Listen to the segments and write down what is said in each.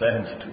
72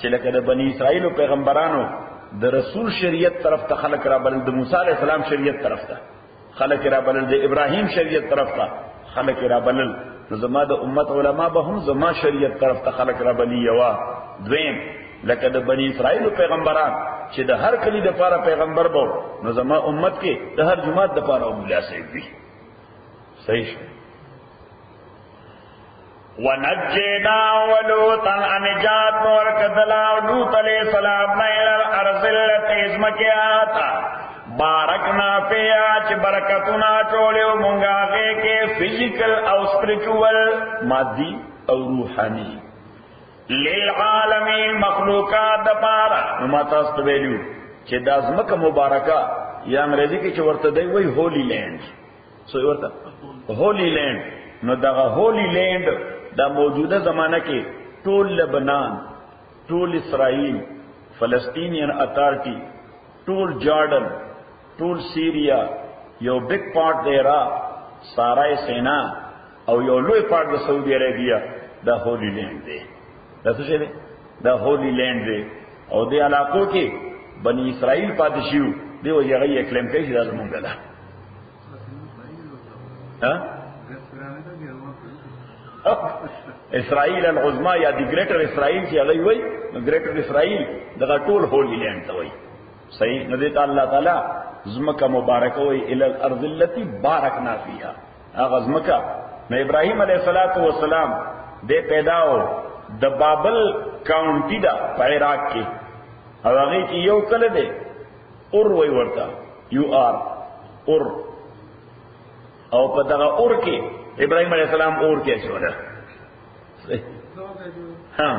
چې لکه د بنی اسرائیل پیغمبرانو د رسول شریعت طرف ته خلق را بلل د موسی علیہ السلام شریعت طرف ته خلق را بلل د ابراهیم شریعت طرف ته خلق را بلل زما د امت علما به هم زما شریعت طرف ته خلق را بلی یوا دویم لکه د بنی اسرائیل پیغمبران چې د هر کلی د پاره پیغمبر بو نو زما امت کې د هر جماعت د پاره مولا صحیح وي صحیح ونجینا ولوطا انجات ورکدلا لوط علیہ السلام نیل الارض اللتی ازمکیاتا بارکنا فیا چی برکتنا چولیو منگاغے کے فزیکل او سپریچول مادی او روحانی للعالمین مخلوقات دپارا نماتا استویلیو چی دا ازمک مبارکا یا انگریزی کی چی ورطا دی وی ہولی لینڈ سوئی ورطا ہولی لینڈ نو دا ہولی لینڈ دا موجودہ زمانہ کے ټول لبنان ټول اسرائیل فلسطینین اتھارٹی ټول جارڈن ټول سیریا یو بگ پارٹ د عراق سارای سینا او یو لوی پارٹ د سعودی عربیہ دا ہولی لینڈ دے دا څه دی دا ہولی لینڈ دے او دې علاقو کې بنی اسرائیل پادشیو دی او یغی کلم کوي چې دا زمونږ ده ها اسرائیل العظما یا دی گریٹر اسرائیل چې هغه وای نو گریٹر اسرائیل دغه ټول هولی لینڈ ته وای صحیح نو دې الله تعالی زمکه مبارک وای ال الارض التي بارکنا فيها هغه زمکه نو ابراهیم علیه السلام دې پیداو د بابل کاونټی دا په عراق کې هغه کې یو کله دی اور وای ورته یو آر اور او په دغه اور کې ابراہیم علیہ السلام اور کیا چھوڑا ہاں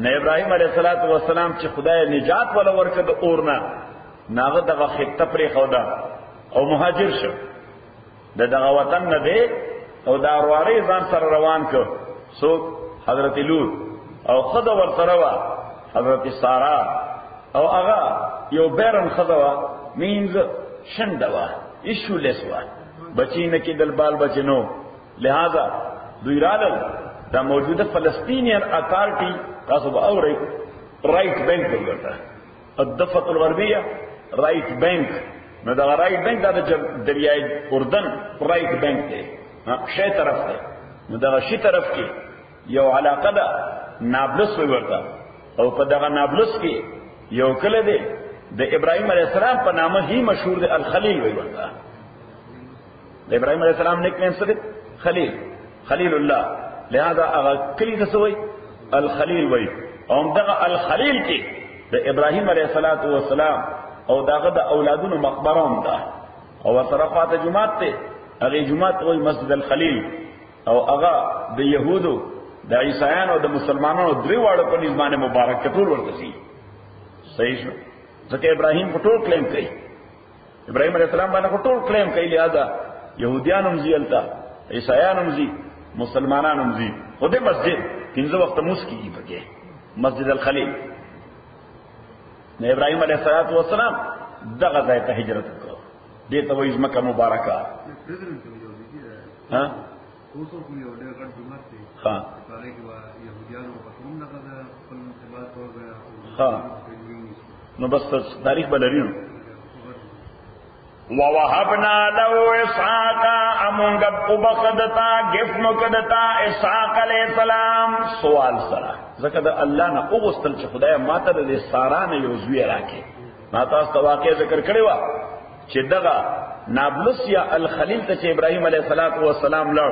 نہ ابراہیم علیہ السلام چھ خدا نجات والا ورکد اورنا ناغد دغا خطہ پری خودا او مہاجر شو دغا وطن نہ دے او دا ارواری زان سر روان کو سو حضرت لوط او خدا ورسروا حضرت سارا او اغا یو بیرن خدوا مینز شندوا ایشو لیسوا بچی نکی دل بال بچنو لہذا دوی رالل دا موجودہ فلسطینین اتھارٹی تاسو با اوری رائٹ بینک ورگرتا الضفت الغربیہ رائٹ بینک نو دا رائٹ بینک دا دریای اردن رائٹ بینک دی شی طرف دی نو دا شی طرف کې یو علاقه ده نابلس وی ورته او په دغه نابلس کې یو کله دی د ابراهیم علیه السلام په نامه هی مشهور دی الخلیل وی ورته د ابراهیم علیه السلام نیک نیم څه دی خلیل خلیل الله لہذا هغه کلی څه وی الخلیل وی او دغه الخلیل کې د ابراهیم علیه السلام او داغه د اولادونو مقبره هم ده او سره خاطه جمعات ته هغه جمعات وی مسجد الخلیل او هغه د يهودو د عیسایانو او د مسلمانانو درې واړو په نظام مبارک کې ټول ورته شي صحیح شو ځکه ابراهیم په ټول کلیم کوي ابراهیم علیه السلام باندې په ټول کلیم کوي لہذا يهوديان هم زیلتا عیسایان هم زی مسلمانان هم زی خو د مسجد پنځه وخت مسکی پکې مسجد الخلیل نه ابراهیم علیه السلام دغه ځای ته هجرت وکړ دې ته وایي مکه مبارکه ها اوسو کوم یو ډېر غټ جمعه دی ها پاره کې وا يهوديانو په کوم نه غدا خپل انتباه ورغیا ها نو بس تاریخ بلرینو ووهبنا له اسحاق امونگ بخدتا گفن کدتا اسحاق علیہ السلام سوال سره زکه د الله نه اوغستل چې خدای ماته د سارا نه یو زوی راکې ما تاسو ته واقع ذکر کړی و چې دغه نابلس یا الخلیل ته چې ابراهیم علیه السلام لړ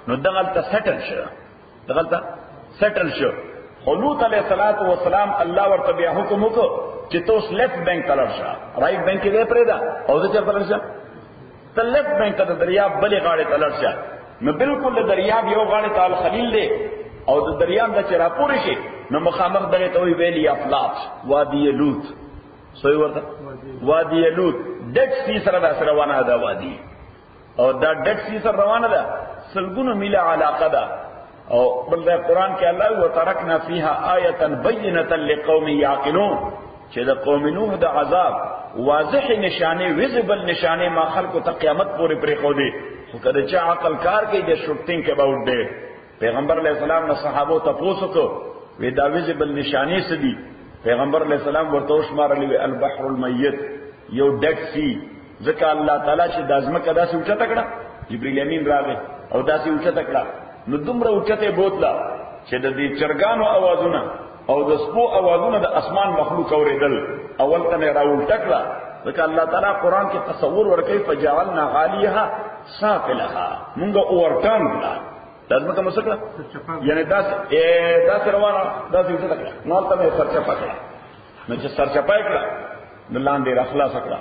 نو دغه ته سټل شو لوط علیه السلام الله ورته بیا حکم وکړ چې تاسو لیفت بینک ته لاړ شئ رائټ بینک کې پرې دا او د چا پر شئ ته لیفت بینک ته دریاب بلې غاړې ته لاړ شئ نو بالکل د دریاب یو غاړې ته الخلیل دی او د دریاب د چر پورې شي نو مخامخ دغه ته وی ویلی افلاط وادي لوط سوی ورته وادي لوط ډک سی سره روانه ده وادي او دا ډک سی سره روانه ده سلګونو میله علاقه ده او بل د قران کې الله وترکنا فيها آیه بینه لقوم یعقلون چې د قوم نوح د عذاب واضح نشانه ویزیبل نشانه ما خلکو ته قیامت پورې پرې خو دي خو کله چې عقل کار کوي د شوټینګ کې باور دی پیغمبر علیہ السلام نے صحابو ته پوښتنه وی دا ویزیبل نشانی څه دي پیغمبر علیہ السلام ورته شمارلی البحر المیت یو ډک سی ځکه الله تعالی چې د ازمکه داسې اوچته کړه جبرئیل امین راغی او داسې اوچته کړه نو دومره اوچته بوتلا چې د دې چرګانو اوازونه او د سپو اوازونه د اسمان مخلوق اوریدل اول ته راول ټکړه ځکه الله تعالی قران کې تصور ورکړي فجعلنا عالیها سافلها مونږ اورټان کړه لازم کوم څه کړه یعنی داس روانه داسې څه کړه نو ته سرچپا کړه نو چې سرچپا کړه نو لاندې راخلاص کړه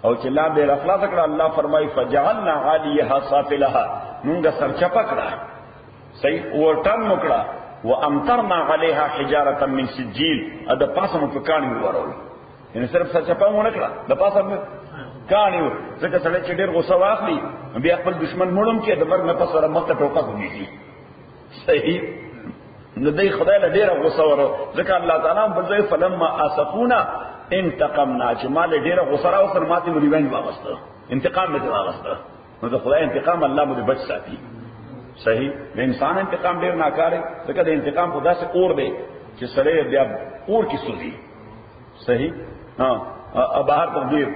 او چې لاندې راخلاص کړه الله فرمایي فجعلنا عالیها سافلها مونږ سرچپا کړه صحیح ورټان وکړه وامطرنا عليها حجاره من سجيل ادا پاسمو په کانی ورول یعنی صرف سرچپا مونږ کړه د پاسمو کانی ځکه سړی چې ډېر غوسه واخلي بیا خپل دشمن مړم کې د مرګ نه پس ور مخ ته ټوکا کوي صحیح نو دای خدای له ډېر غوسه ورو ځکه الله تعالی بځای فلما اسفونا انتقمنا چې مال ډېر غوسه راو سر ماته مریوان واغسته انتقام مې واغسته نو د خدای انتقام الله مو بچ ساتي صحیح د انسان انتقام ډېر ناکاره ځکه د انتقام خدا سے اور دی چې سړی بیا اور کی سوزي صحیح ها بهر تقدیر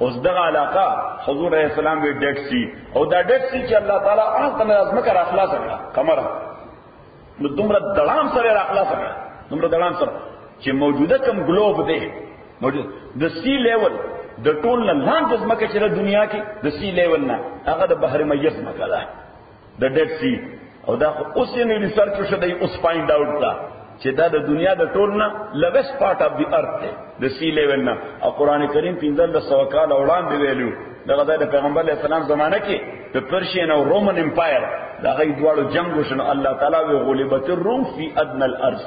اوس دغه علاقه حضور علیہ السلام وی ډک سی او دا ډک سی چې الله تعالی هغه نه ازمکه اخلاص کړه کمره نو دومره دړام سره اخلاص کړه دومره دړام سره چې موجوده کم ګلوب دی موجود د سی لیول د ټول نه لاندې ازمکه چې د دنیا کې د سی لیول نه هغه د بحر میت مکه ده د ډک سی او دا اوس یې ریسرچ شوه دی اوس فایند آوټ کړه چې دا د دنیا د ټول نه لویسټ پارت if the ارث the the C level نه او قران کریم 1500 کال وړاندې ویلو دغه د پیغمبر علیه السلام زمانه کې د پرشین او رومن امپایر دا غي دواړو جنگ وشنو الله تعالی وی غلبت الروم فی ادنى الارض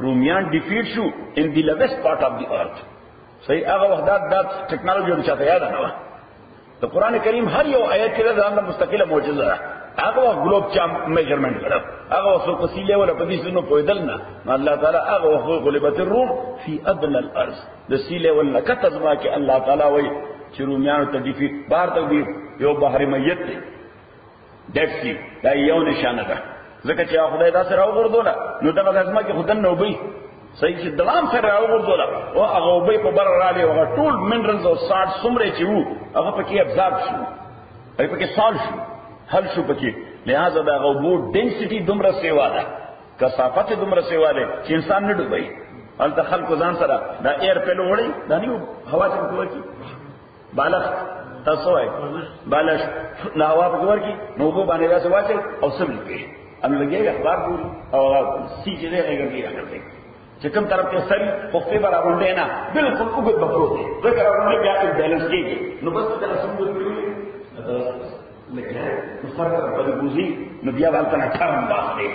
رومیان ډیفیټ شو ان دی لویسټ پارت اف دی ارث صحیح هغه وخت دا ټیکنالوژي ورته یاد نه و د قران کریم هر یو آیت کې دا مستقله معجزه ده هغه ګلوب چا میجرمنٹ کړو هغه وسو په سی لیول په دې سونو پویدل نه الله تعالی هغه غلبت الروم فی ادنى الارض د سی لیول نه کتزما کې الله تعالی وای چې رومیانو ته ډیفیټ بار ته دی یو بحر میت دی دفسی دا یو نشانه ده ځکه چې خدای دا سره وګورځول نو دغه ازما کې خدای نو وبي صحیح چې دلام سره راوغورځوله او هغه اوبه په بر راغلې او هغه ټول منرلز او ساټ څومره چې وو هغه پکې ابزارب شو هغه پکې سال شو حل شو پکې لہذا دا هغه اوبو ډینسټي دومره سیوا ده کثافت دومره سیوا ده چې انسان نه ډوبوي هلته خلکو ځان سره دا ایر پیلو وړي دا نه هوا ته پکې ورکي بالغ تاسو وایي بالغ نه هوا پکې ورکي نو اوبو باندې داسې واچي او سم لګي ان لګي اخبار ګوري او سی چې دی هغه کوي چې کوم طرف ته سړي خپل برا باندې نه بالکل وګت بپرو دي ځکه باندې بیا کې بیلنس کېږي نو بس دا سم ګوري لکه نو فرق په بوزي نو بیا ولته نه کارم باندې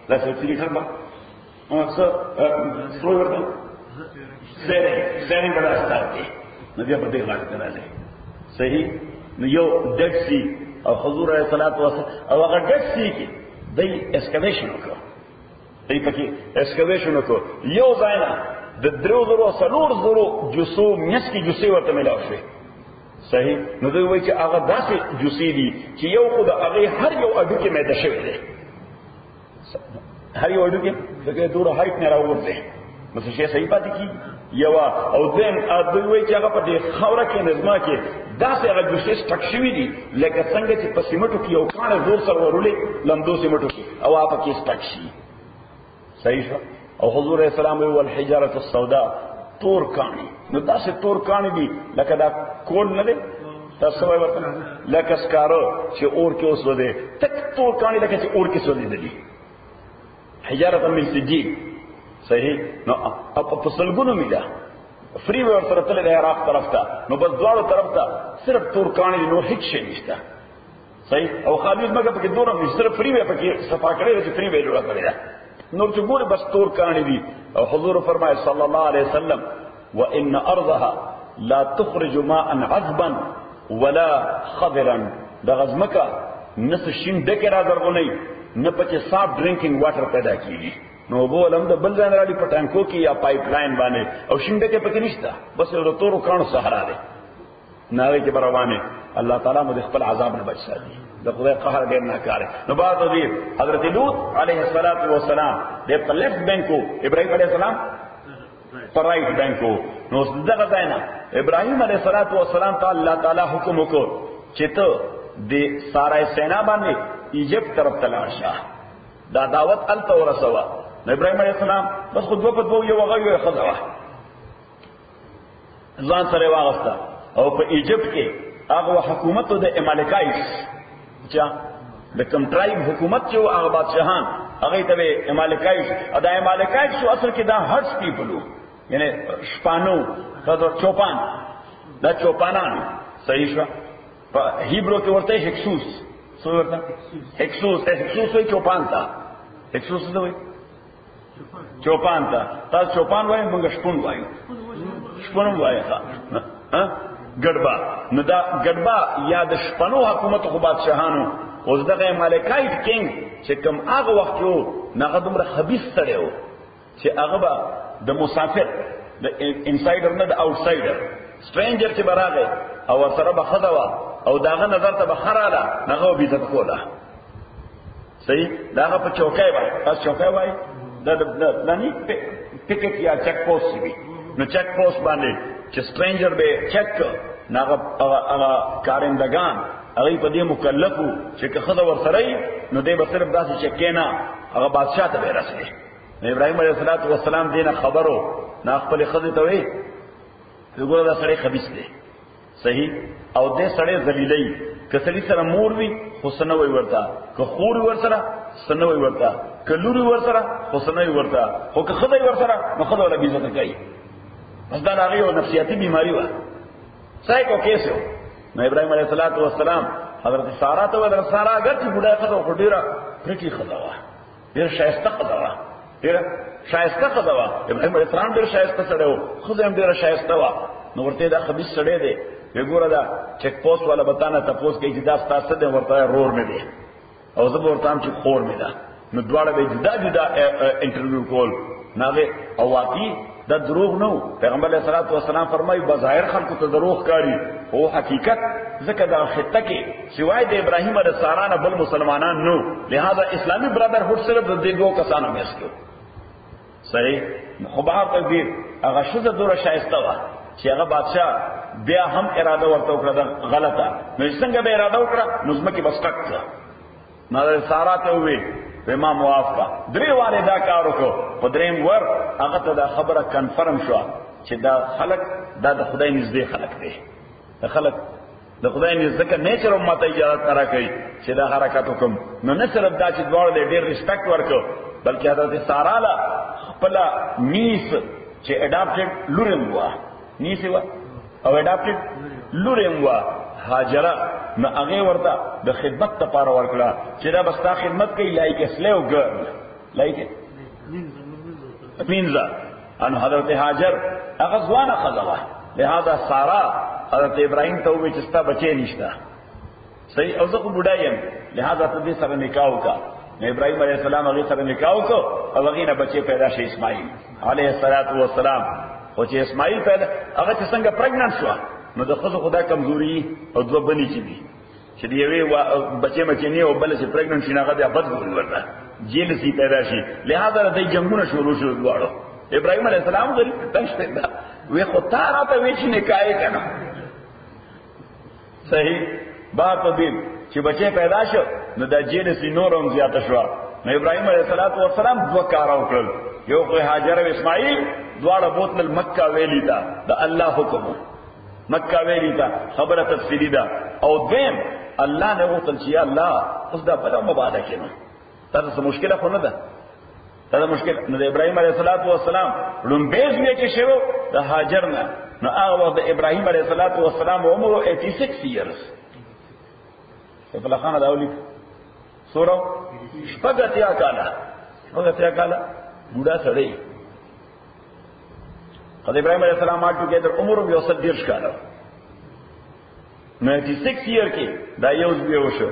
لا څه چې خبر او څه سروي ورته سره بڑا ستارتي نو بیا په دې غاټ کې راځي صحیح نو یو ډیډ سی او حضور علیه الصلاۃ والسلام او هغه ډیډ سی کې د اسکیویشن وکړه دې پکې اسکیویشن وکړه یو ځای نه د 3000 جسو میس کې جسې ورته ملاو شي صحیح نو دوی وایي چې هغه داسې جسې دي چې یو خو د هغه هر یو اډو کې مېده شوی دی هر یو اډو کې دغه دوره هایټ نه راوځي نو څه شي صحیح پاتې کی یو او دین دوی وایي چې هغه په دې خوره کې نظم کې داسې هغه جسې سټک شوی دي لکه څنګه چې په سیمټو کې یو کانه زور سره ورولې لمدو سیمټو کې او هغه کې سټک شي صحیح شو او حضور اسلام وی والحجاره السوداء تور کانی نو داسې تور کانی دي لکه دا کول نه دی تاسو وایي ورته لکه سکارو چې اور کې اوس وده تک تور کانی لکه چې اور کې سولې دي حجاره من سجيل صحیح نو په سلګونو میده فری ور سره تل د عراق طرف ته نو بس دواړو طرف ته صرف تور کانی نو هیڅ شي نشته صحیح او خالد مګه پکې دورم صرف فری وی پکې صفا کړی چې فری وی جوړه کړی نور چې ګوره بس تور کانی دي او حضور فرمایي صلی الله علیه وسلم وان ارضها لا تخرج ماء عذبا ولا خضرا د غزمکا نس شین دکې را درغونی نه پکې صاف ډرینکینګ واټر پیدا کیږي نو بولم د بل ځان راډي پټانکو کې یا پایپ لاین باندې او شین دکې پکې نشته بس یو تور کانو صحرا ده ناوي کې بروانه الله تعالی مو د خپل عذاب نه بچ ساتي د خدای قهر ډیر نه کاره نو بعد دې حضرت لوط علیه السلام د په لیفت بینکو ابراهیم علیه السلام پر رائټ بینکو نو دغه ځای نه ابراهیم علیه السلام ته الله تعالی حکم وکړ چې ته د سارای سینا باندې ایجپت طرف ته لاړ شه دا دعوت الته ورسوه نو ابراهیم علیه السلام بس خود په دوه یو غوي خدوا ځان سره واغسته او په ایجپت کې هغه حکومت د امالکایټس چې د کوم ټرایب حکومت چې هغه بادشاہان هغه ته امالکایټس ادا امالکایټس اصل کې دا هرټس پیپلو یعنی شپانو دا چوپان دا چوپانان صحیح شو په هیبرو کې ورته هکسوس څه ورته هکسوس وي چوپان تا هکسوس څه وي چوپان تا تاسو چوپان وایي موږ شپون وایو شپون وایي ها ګډبا نو دا ګډبا یا د شپنو حکومت خو بادشاہانو اوس دغه مالکایټ کینګ چې کوم هغه وخت یو هغه دومره خبيث سره و چې هغه به د مسافر د انسایډر نه د آوټسایډر سټرینجر چې براغه او سره به خدوا او داغه نظر ته بخراله هغه به عزت کوله صحیح داغه په چوکای وای تاسو چوکای وای د نه ټیکټ یا چک پوسټ وی نو چک پوسټ باندې چې سټرینجر به چک هغه کارندگان هغه په دې مکلفو چې خدای ورسره نو دې به صرف داسې چکینا هغه بادشاہ ته ورسېږي ابراهیم علیه السلام دینه خبرو نه خپل خدای ته وی وګوره دا سړی خبيث دی صحیح او دې سړی ذلیلای کسلی سره مور وی حسنوي ورتا که خور ورسره سنوي ورتا کلوري ورسره حسنوي ورتا خو که خدای ورسره نو خدای له عزت کوي بس دا هغه یو نفسیاتی بیماری و سایکو کیسو نو ابراهیم علیه السلام حضرت سارا ته ول سارا اگر چې بډای خدای خو ډیره پرکی خدای ډیر شایسته خدای ډیر شایسته خدای ابراهیم علیه السلام ډیر شایسته سره و خدای هم ډیر شایسته و نو ورته دا خبيث سره دی وګوره دا چک پوسټ والا بتانا تاسو کې چې دا ستاسو د ورته رور نه دی او زه ورته هم چې خور مې ده نو دواړه به جدا انټرویو کول نه او واقعي دا دروغ نو پیغمبر علیه الصلاۃ والسلام فرمایي بظاهر خلکو ته دروغ کاری او حقیقت ځکه دا خطه کې سوای د ابراهیم علیه السلام بل مسلمانان نو لہذا اسلامی برادر هډ صرف د دې دوه کسانو میسکو صحیح. خو بهر تقدیر هغه شذ دوره شایسته وا چې هغه بادشاہ بیا هم اراده ورته وکړه غلطه، نو څنګه به اراده وکړه؟ نو ځمکې بس کټ کړه. نو سارا ته وی ما معاف کا. درې واره دا کار وکړو، په دریم ور هغه ته دا خبره کنفرم شو چې دا خلق دا د خدای نږدې خلق دی. دا خلق د خدای نږدې ځکه نیچر امت اجازه نه راکړي چې دا حرکت وکم. نو نه صرف دا چې دواړو ډېر ریسپیکټ ورکړو، بلکې حضرت سارا لا خپل نیس چې اډاپټډ لورم وا، نیس وا او اډاپټډ لورم وا هاجره، نو هغه ورته د خدمت لپاره ورکړه چې دا بس تا خدمت کوي، لایک سلیو ګرل، لایک مینځه. ان حضرت هاجر هغه ځوانه خزوه، لہذا سارا حضرت ابراہیم ته وی چې ستا بچی نشته. صحیح. او زه خو بوډا یم، لہذا ته دې سره نکاح وکړه. نو ابراہیم علیہ السلام هغه سره نکاح وکړ او هغه نه بچی پیدا شي اسماعیل علیہ السلام. خو چې اسماعیل پیدا هغه چې څنګه پریګننټ شو، نو د خزو خدا کمزوري او دوه بنی چې دي چې دی یوې بچی مچنی او بل چې پریګننټ شي هغه بیا بد ګوري ورته جیل سي پیدا شي. لہذا د جنگونه شروع شو دواړو. ابراہیم علیہ السلام غریب تنش پیدا وی خو تا راته وی چې نکاح کنه. صحیح. بار په دې چې بچی پیدا شو نو د جیل سي نورم زیاته شو. نو ابراہیم علیہ السلام دوه کار وکړل، یو خو هاجر او اسماعیل دواړه بوتل مکه ویلی تا د الله حکم، مکه ویلی تا خبره تفصیلی ده. او دیم الله نه وتل چې الله اوس دا بل مبارک کینو تاسو مشکله خو نه ده، دا مشکل. نو د ابراهیم علیه السلام لومبیز وی کې شو د هاجر نه، نو هغه وخت د ابراهیم علیه السلام عمر 86 years. په لخانه دا ولي سورو شپږتیا کاله بوډا سړی. قد ابراهیم علیه السلام اټو کې در عمر یو 30 کاله 96 year کې دا یو ځای وشو.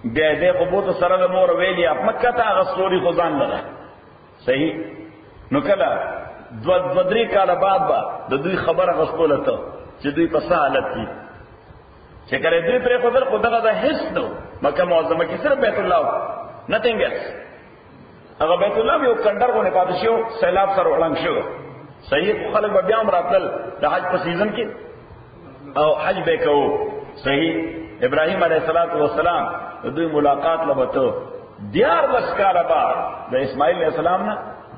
بیا دې په بوت سره د مور ویلی په مکه ته هغه ستوري خو ځان لره. صحیح. نو کله دو درې کاله بعد با د دوی خبره غوښتله ته چې دوی په حالت کې چې کله دوی پرې خبر خو دغه د هیڅ نو مکه معظمه کې صرف بیت الله نثینګ ایلس. هغه بیت الله یو کندر غو نه پاتې شو، سیلاب سره وړاندې شو. صحیح. خلک به بیا راتل د حج په سیزن کې او حج به کوو. صحیح. ابراهیم علیه السلام دوی ملاقات لبته 14 کاله بعد د اسماعیل علیه السلام نه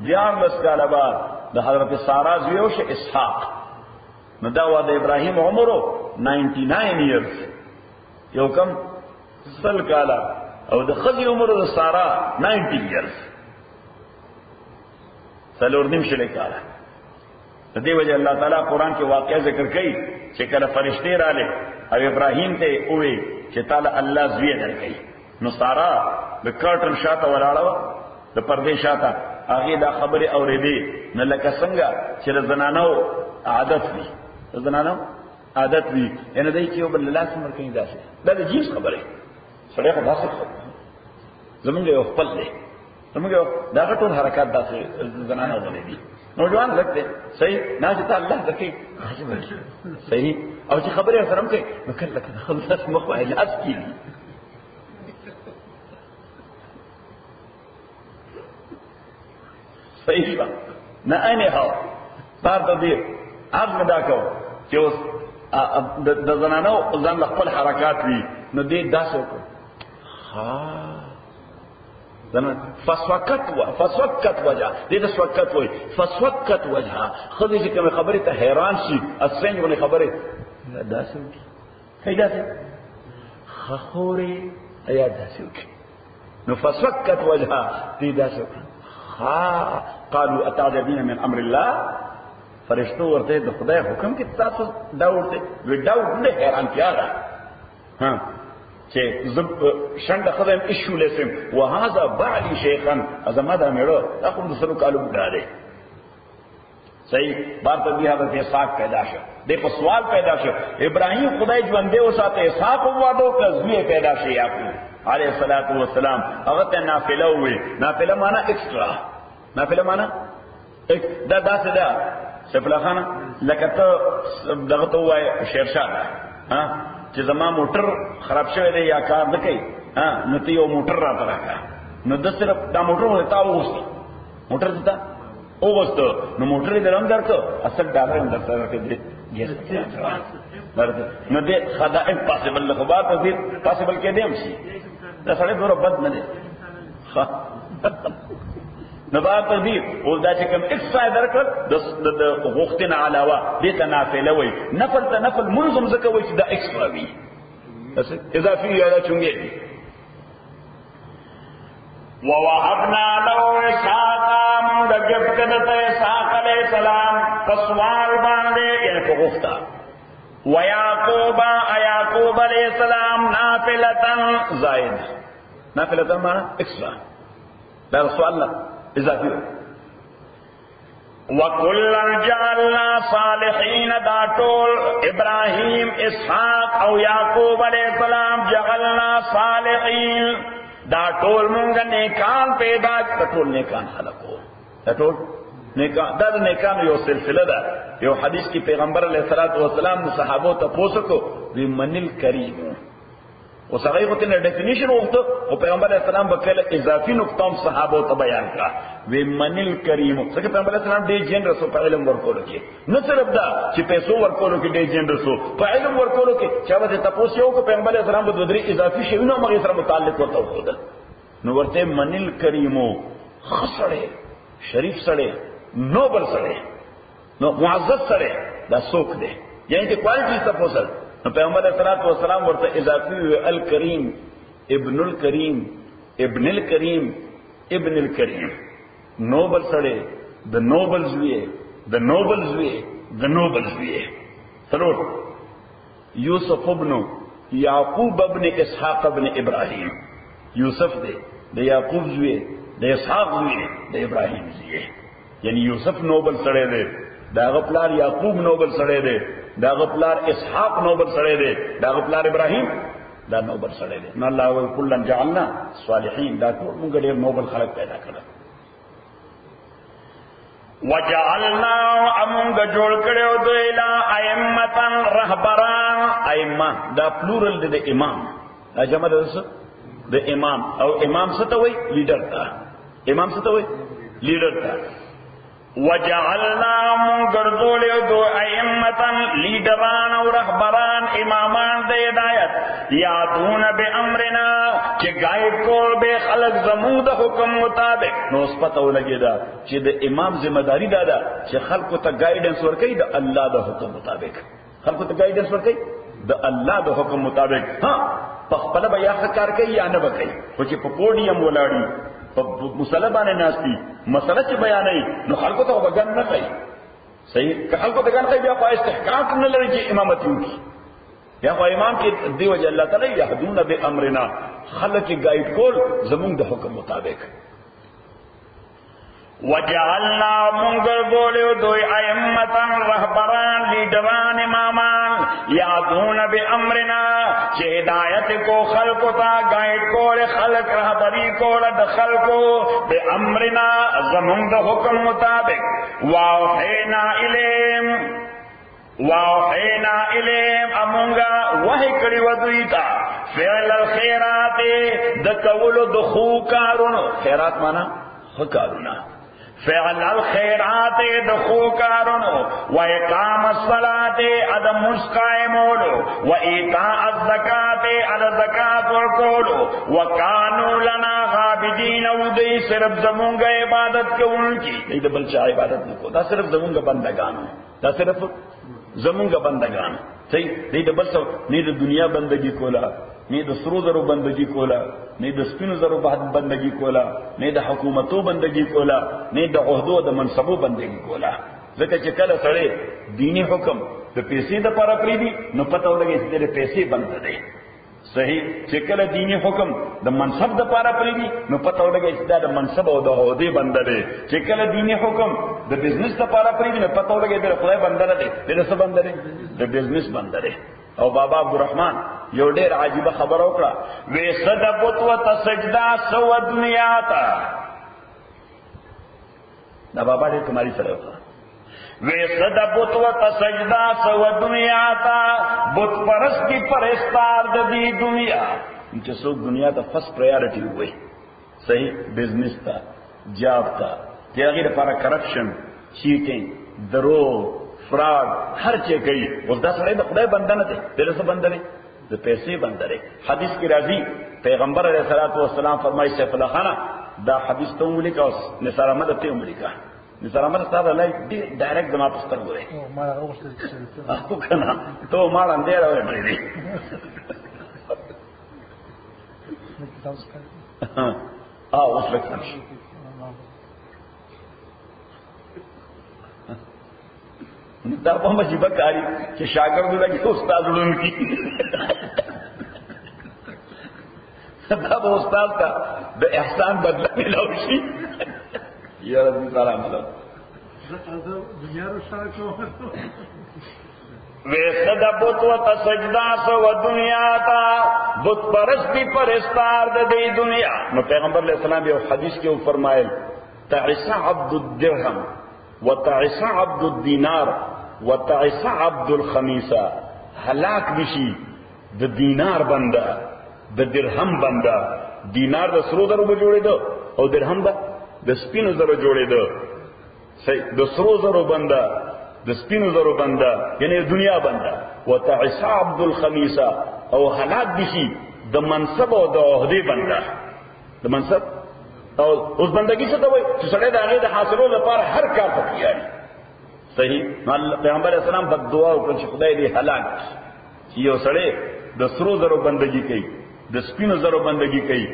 14 کاله بعد د حضرت سارا زوی شه اسحاق. نو دا و د ابراهیم عمر 99 years، یو کم 100 کاله، او د خزی عمر د سارا 90 years، څلور نیم شل کاله. د دې وجه الله تعالی قرآن کې واقعا ذکر کړي چې کله فرشتي رااله او ابراهیم ته وې چې تعالی الله زوی درکړي، نو سارا د کارټن شاته ولاړه د پردې شاته هغه دا خبره اورېدې. نه لکه څنګه چې زنانو عادت وي ان دای چې وبل لاس مر کوي داسې دا د جیس خبره سړی خو داسې زمونږ یو خپل دی، زمونږ دا ټول حرکت داسې زنانو غلې دي. نوجوان لګته صحیح نه چې الله دکې صحیح. او چې خبره سره کوي نو کله کله خلاص مخ علاج کیږي. صحیح با نه اني هاو بار د دې اغه دا کو چې اوس د زنانو ځان خپل حرکات وي نو دې داسې کو ها زنان فسوکت وجه دې د سوکت وای فسوکت وجه خدای چې کوم خبره ته حیران شي اسنګ ولې خبره داسې وي هيدا څه خوري ایا داسې وي نو فسوکت وجه دې داسې ها قالوا اتعجبين من امر الله. فرشتو ورته د خدای حکم کې تاسو دا ورته وډاو نه حیران کیاله ها چې زب شند خدای ایشو لسم وهذا بعلي شيخا ازما دا مړو تاسو د سلو کالو بډاره. صحیح. بار ته بیا د اسحاق پیدا شو، د په سوال پیدا شو ابراهیم خدای ژوندې وساته اسحاق وادو کزوی پیدا شي یعقوب علیه السلام. هغه ته نافله وي، نافله معنا ایکسترا، نافله معنا دا داسې ده سفلا خانه لکه ته دغه ته وای شیرشاه ها چې زما موټر خراب شوی دی یا کار نه کوي ها نو ته یو موټر راته راکړه، نو د صرف دا موټر ته تا ووست موټر ته اوغستو نو موټر دې هم درته اصل ډالر هم درته راکړي ګیس نو دې خدا امپاسبل خو با ته دې پاسبل کې دې هم شي دا سره ډېر بد نه دي نو با ته دې او دا چې کوم اکسټرا درکړ د غوښتنه علاوه دې ته نافله وي نفل ته نفل منظم زکه وي چې دا اکسټرا وي بس اضافي یا چونګې ووهبنا له اسحاق من جب کدت اسحاق علیہ السلام پسوال باندې یعنی په غوښتا ويعقوب يعقوب علیہ السلام نافلتن زائد نافلتن معنی اکسٹرا دا سوال لا اضافي وكلا جعلنا صالحين دا ټول ابراهيم اسحاق او يعقوب علیہ السلام جعلنا صالحين دا ټول مونږه نیکان پیدا ټول نیکان خلقو دا ټول نیکان دا نیکان یو سلسله ده یو حدیث کې پیغمبر علیه الصلاۃ والسلام د صحابو ته پوښتنه وی منل کریم او هغه غوته نه ډیفینیشن وکړه او پیغمبر علیه السلام وکړه اضافي نقطه صحابو ته بیان کړه وی منل کریم څنګه پیغمبر علیه السلام ډېر جنرس په علم ورکولو کې نه صرف دا چې پیسو ورکولو کې ډېر جنرس په علم ورکولو کې چې به تاسو یو کو پیغمبر علیه السلام په درې اضافي شی نو مغه سره متعلق ورته وکړه نو ورته منل کریمو خسړې شریف سړې نوبل سړې نو معزز سړې دا څوک دی یعنی چې کوالټي تاسو نو پیغمبر علیہ الصلوۃ والسلام ورته اضافي الکریم ابن الکریم ابن الکریم ابن الکریم نوبل سړې د نوبلز وی د نوبلز وی د نوبلز وی څلور یوسف ابن یعقوب ابن اسحاق ابن ابراهیم یوسف دے د یعقوب زوی د اسحاق زوی د ابراهیم زوی یعنی یوسف نوبل سړی دی دا غپلار یعقوب نوبل سړی دی دا غپلار اسحاق نوبل سړی دی دا غپلار ابراهیم دا نوبل سړی دی نو الله وی کلن جعلنا صالحین دا ټول موږ ډېر نوبل خلق پیدا کړل وجعلنا امونږ جوړ کړو دوی لا ائمه رهبران ائمه دا پلورل دی د امام دا جمع ده د امام او امام څه ته وایي لیډر ته امام څه ته وایي لیډر ته وجعلنا مغرضول دو ائمه لیډران او رهبران امامان د هدایت یادون بامرنا چې گائیډ کول به خلق زموږ د حکم مطابق نو اوس پته ولګی دا چې د امام ذمہ داری دا ده چې خلکو ته گایډنس ورکړي د الله د حکم مطابق خلکو ته گایډنس ورکړي د الله د حکم مطابق ها په خپل بیا کار کوي یا نه وکړي خو چې په پوډیم ولاړی په مصلی باندې ناشتي مسله چې بیانې نو خلکو ته وګن نه کوي صحیح که خلکو ته ګن کوي بیا په استحقاق نه لري چې امامت وکړي یا خو امام کې دی وجه الله تعالی يهدون بامرنا خلک گایډ کول زموږ د حکم مطابق وجعلنا منغرضول دوی ائمه رهبران لیډران امامان یادون بامرنا چې ہدایت کو خلق تا گائیڈ کو خلق رہبری کو د خلقو بامرنا زمون د حکم مطابق واوحینا الیہم امونگا وحی کری ودوی تا فعل الخیرات د کولو د خو کارونو خیرات مانا خکارونه فعل الخیرات دخو کارونو و اقام الصلاة اد مسقائمولو و ایتاء الزکاة اد زکاة ورکولو و کانو لنا غابدین او دی صرف زمونگا عبادت کو ان کی دی دا بلچہ عبادت نکو دا صرف زمونگا بندگانو دا صرف زمونگا بندگانو صحیح دی دا بلچہ نی دا دنیا بندگی کولا نه د سرو زرو بندگی کولا نه د سپینو زرو بندگی کولا نه د حکومتو بندگی کولا نه د عہدو د منصبو بندگی کولا ځکه چې کله سره دینی حکم د پیسې د پاره پریدي نو پته ولګي چې د پیسې بند دي صحیح چې کله دینی حکم د منصب د پاره پریدي نو پته ولګي چې د منصب او د عہدې بند دي چې کله دینی حکم د بزنس د پاره پریدي نو پته ولګي د خدای بند دي د څه بند دي د بزنس بند دي او بابا عبدالرحمن یو ډیر عجیب خبر وکړه وې صد بت و تسجدا سو دنیا تا دا بابا دې کمالي سره وکړه وې صد بت و تسجدا سو دنیا تا بت پرست کی پرستار د دې دنیا چې څو دنیا ته فرست پرایورټي وي صحیح بزنس تا جاب تا چې هغه لپاره کرپشن، چیټینګ، درو، فراډ هر څه کوي. اوس دا سړی د خدای بنده نه دی، دغه څه بنده دی؟ د پیسې بنده دی. حدیث کې راځي پیغمبر علیه الصلاۃ والسلام فرمایي سیف الله خانه دا حدیث ته ولیکه او نثار احمد ته ولیکه. نثار احمد صاحب لای ډایرکټ دما پستر وره او ما راغوستل چې او کنه ته ما باندې راوړې دی اوس لکه دا په مجيبه کاری چې شاګردونه کې استادونه کی دا به استاد ته د احسان بدله ملو شي. یا رب تعالی مدد دنیا رو شاکو ویسد بت و تسجدہ سو دنیا تا بت پرستی پرستار دی دنیا. نو پیغمبر علیہ السلام یو حدیث کې فرمایل تعس عبد الدرهم وتعس عبد الدینار وتعس عبد الخمیسہ. ہلاک بشی د دینار بندا د درهم بندا. دینار د سرو زرو به جوړې دو او درهم به د سپینو زرو جوړې دو. صحیح د سرو زرو بندا د سپینو زرو بندا یعنی دنیا بندا. وتعس عبد الخمیسہ او هلاک بشی د منصب او د عہدے بندا. د منصب او اوس بندگی څه ته وایي چې سړی د هغه د حاصلو لپاره هر کار ته تیار. صحیح. پیغمبر اسلام بد دعا وکړه چې خدای دې هلاک چې یو سړی د سرو زرو بندگی کوي، د سپینو زرو بندگی کوي،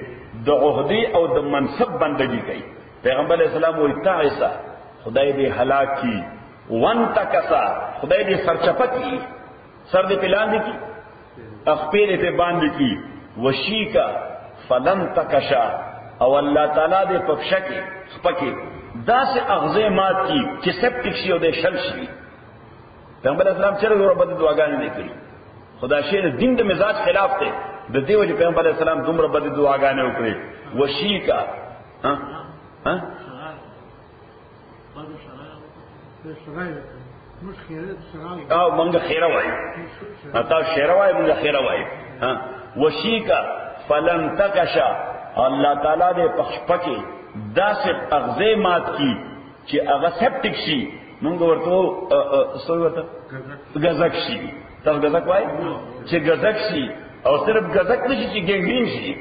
د عہدے او د منصب بندگی کوي. پیغمبر اسلام وایي تعسا خدای دې هلاک کی، وانتکسا خدای دې سرچپه کی، سر دې پلان دې کی، اخپیر دې باندې کی، وشیکا فلن تکشا او الله تعالی دې پخشکی خپکی دا سے اغزے مات کی چې سپټیک شي او د شل شي. پیغمبر اسلام چیرې ورو بد دعاګانې نه کړې. خدا شی دین د مزاج خلاف ته د دیو چې پیغمبر اسلام دومره بد دعاګانې وکړي. وشیکا ها ها او مونږ خیره وایو اته شیره وایو مونږ خیره وایو ها. وشیکا فلن تکشا الله تعالی دې پخپکی داسې اغزه مات کی چې هغه سپټیک شي. مونږ ورته سوې ورته غزک شي. تاسو غزک وایي چې غزک شي او صرف غزک نشي چې ګنګرین شي.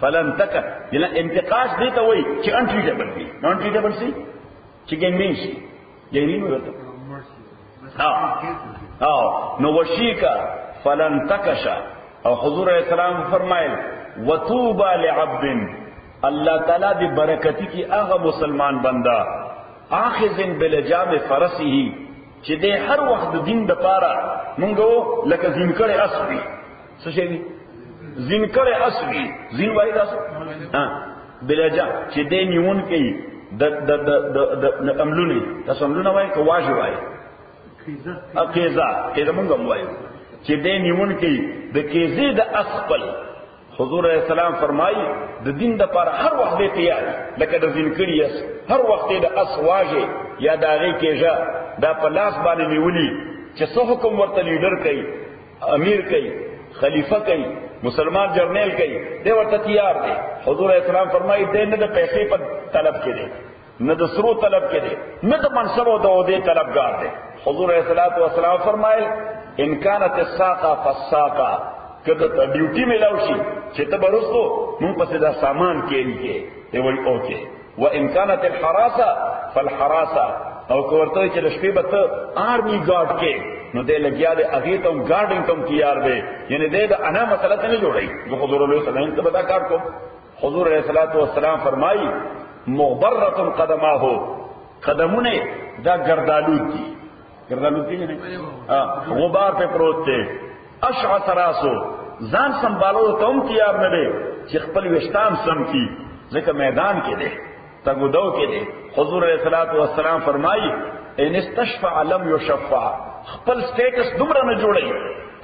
فلن تک یلا انتقاش دی ته وایي چې انټریټیبل وي. نان ټریټیبل شي چې ګنګرین شي. ګنګرین ورته نو وشیکا فلن تکشا. او حضور علیہ السلام فرمایل وطوبى لعبد اللہ تعالیٰ دی برکتی کی آغا مسلمان بندہ آخذن بلجام فرسی ہی چی دے ہر وقت دین دا پارا منگو لکا زنکر اسوی سشیوی زنکر اسوی زن وائی دا اسو بلجام چی دے نیون کی املونی تاسو املونا وائی که واجی وائی قیزا منگم وائی چی دے نیون کی دا کیزی دا اسپل. حضور علیہ السلام فرمائی د دین د پر هر وخت دی تیار لکه د ذکر یس هر وخت د اسواجه یا د هغه کېجا دا په لاس باندې نیولی چې څو حکم ورته لیډر کوي، امیر کوي، خلیفہ کوي، مسلمان جرنیل کوي، دی ورته تیار دی. حضور علیہ السلام فرمائی دی نه د پیسې په طلب کې دی، نه د سرو طلب کې دی، نه د منصب او د عہدے طلبگار دی. حضور علیہ السلام فرمایل ان كانت الساقه فالساقه کده ډیوټي ملاو شي چې ته برستو مون پسې دا سامان کېږي کې دی وایي اوکے. و ان كانت الحراسه فالحراسه او کوورته چې شپې به ته آرمي ګارد کې نو دې لګیا دې اغه ته ګارډینګ ته تیار دی. یعنی دې دا انا مسله ته نه جوړي. حضور علیہ السلام ته دا کار کو. حضور علیہ السلام فرمایي مغبره قدماه قدمونه دا ګردالود دي. ګردالود دي نه غبار په پروت دی. اشعث راسو ځان سنبالو ته هم تیار نه دی چې خپل وشتام سم کی ځکه میدان کې دی تګودو کې دی. حضور علیہ السلام فرمایي ان استشفع لم يشفع. خپل سټیټس دومره نه جوړي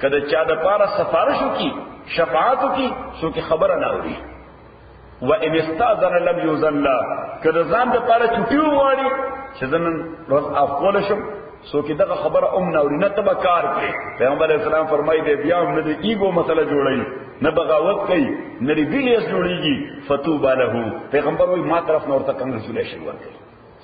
کله چا د پاره سفارشو کی شفاعتو کی سو کی خبره نه اوري. و ان استاذن لم يذن له. کله ځان د پاره چټیو واري چې زنن روز افقول شم سو کې دغه خبره نه اوري نه تبه کار کوي. پیغمبر اسلام فرمایي دی بیا هم نه د ایګو مسله جوړي، نه بغاوت کوي، نه ریبلیس جوړيږي. فتوبه له. پیغمبر وایي ما طرف نور ته کنګریچولیشن ورکړي.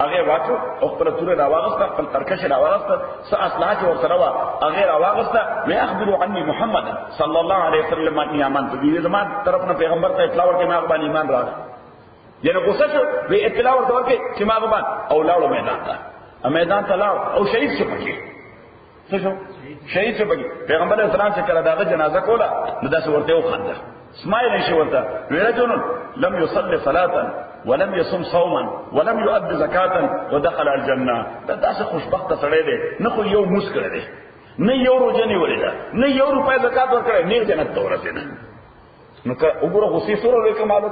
هغه واچو او خپل تور راواغسته خپل ترکش راواغسته س اصلاح ور سره وا هغه راواغسته وی اخبروا عني محمد صلی الله علیه وسلم ان امنت به زمان طرف نه پیغمبر ته اطلاع ورکړي ما باندې ایمان راغ یعنی غوسه شو وی اطلاع ورکړي چې ما باندې او لاړو میدان ته لاړ او شهید شو پکې څه شو شهید شو پکې پیغمبر اسلام چې کله داغه جنازه کوله نو داسې ورته وخانده اسماعیل شي ورته رجل لم يصلي صلاه ولم يصم صوما ولم يؤدي زکاة ودخل الجنه دا څه خوشبخته سړی دی نه خو یو موس کړی دی نه یو روزه نیولې ده نه یو روپۍ زکات ورکړی نه جنت ته ورسېده نو که وګوره غصې سره لوی کمال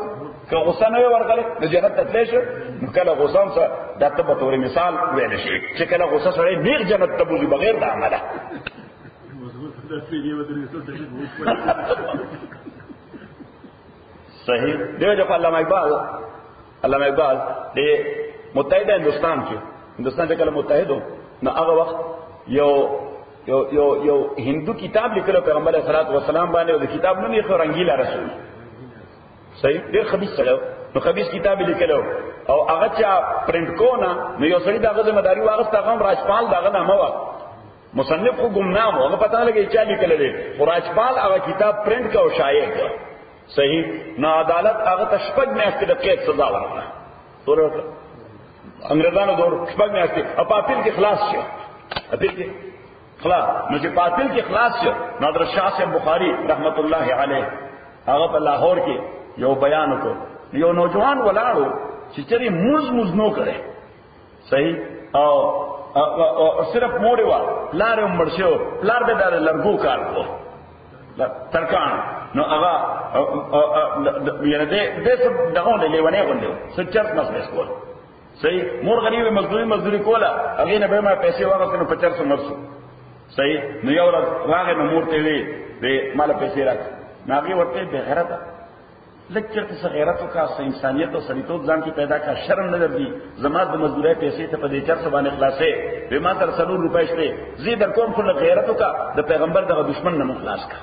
که غصه نه وي ورغلی د جنت ته تللی شو نو کله غصه هم څه دا ته به طورې مثال ویلی شي چې کله غصه سړی نیغ جنت ته بوځي بغیر د عمله صحیح دیو جو علامہ اقبال د متحده هندوستان کې کله متحد ہو نو هغه وخت یو هندو کتاب لیکلو پیغمبر صلی الله علیه وسلم باندې او د کتاب نوم یې رنگیلا رسول صحیح ډیر خبيث سره نو خبيث کتاب لیکلو او هغه چا پرنٹ کو نه نو یو سړي دغه ذمہ داری واغسته هغه راجپال دغه نامه وا مصنف خو گمنام هغه پتا لګی چې لیکل دي راجپال هغه کتاب پرنٹ کا او شایع کړ صحیح نو عدالت هغه تشبګ میاشتې د قید سزا ورکړه تور انګريزانو دور شپږ میاشتې او پاتل کې خلاص شو اته کې خلاص نو چې پاتل کې خلاص شو نادر شاه صاحب بخاری رحمت الله علیه هغه په لاهور کې یو بیان وکړ یو نوجوان ولاړو چې چری موز نو کړي صحیح او صرف موړی وا لار مرشو لار به دار لرګو کار کو ترکان نو هغه یعنی دې څه دغه لیوانه غوندو سچرت مسله کول صحیح مور غریب مزدوری کوله هغه نه به ما پیسې ورکړم نو 50 مرسو صحیح نو یو راغه نو مور ته وی مال پیسې راک ناغي ورته به غیرت لکچر ته غیرت او کا انسانیت او سړیتوب ځان کې پیدا کا شرم نه درځي زما د مزدوري پیسې ته په دې چر څه باندې خلاصې به ما تر 100 روپۍ شته زی در کوم خو غیرت او کا د پیغمبر دغه دشمن نه خلاص کا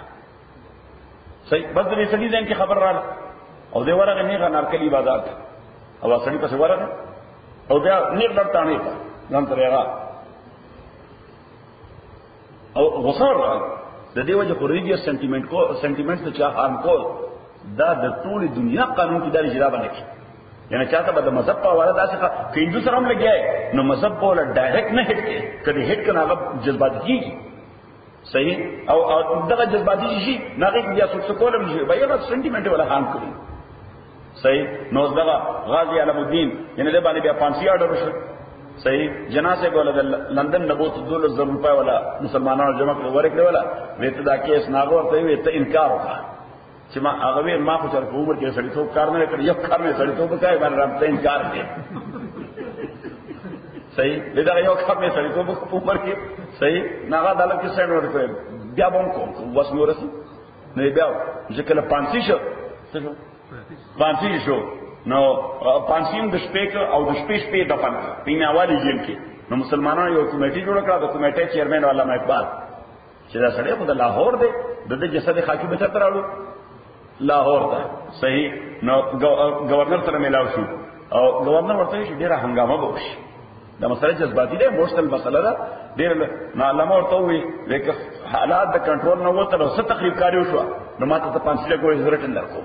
صحیح بس دې سړي ځین کې خبر رااله او دې ورغه نه غنارکلی بازار او سړي په ورغه او دا نیر لړتانی ځان ترېغه او غصر د دې وجه خوريږي سنټیمنټ ته چا هارم کول دا د ټول دنیا قانون کې د اجرا باندې کی یعنی چاته به د مذهب په اړه داسې که هندو سره هم لګي نو مذهب په اړه ډایرکټ نه هټ کې کله هټ کنه هغه جذباتي کیږي صحیح او دغه جذباتي شي ناغه بیا څه کولم شي به یو سنټیمنټ ولا هان کوي صحیح نو دغه غازی علم الدین یعنی د باندې بیا فانسی آرډر وشو صحیح جنازه کوله د لندن نبوت 2000 روپے والا مسلمانانو جمع کړ ورکړه والا وته دا کیس ناغور ته وی ته انکار وکړه چې ما هغه ما خو تر عمر کې سړی څوک کار نه کړ یو کار نه سړی څوک کوي باندې راځي انکار کوي صحیح دا یو کار نه سړی څوک په عمر کې صحیح ناغه دالو کې سړی ورکړي بیا بم کو واس نو رسي نه بیا چې کله پانسی شو څه شو پانسی شو نو پانسیم د شپې او د شپې دفن پینه والی جیل کې نو مسلمانانو یو کمیټه جوړ کړه د کمیټې چیرمن علامه اقبال چې دا سړی په لاهور دی د جسد خاکی به چتر راړو لاهور ته صحیح نو گورنر سره ملاو شو او گورنر ورته شي ډیره هنګامه وشي دا مسله جذباتي ده مشکل مسله ده ډیر نو علامه ورته وی لیکه حالات د کنټرول نه وته نو څه تقریب کاری وشو نو ماته ته 500 کوی ضرورت نه لرکو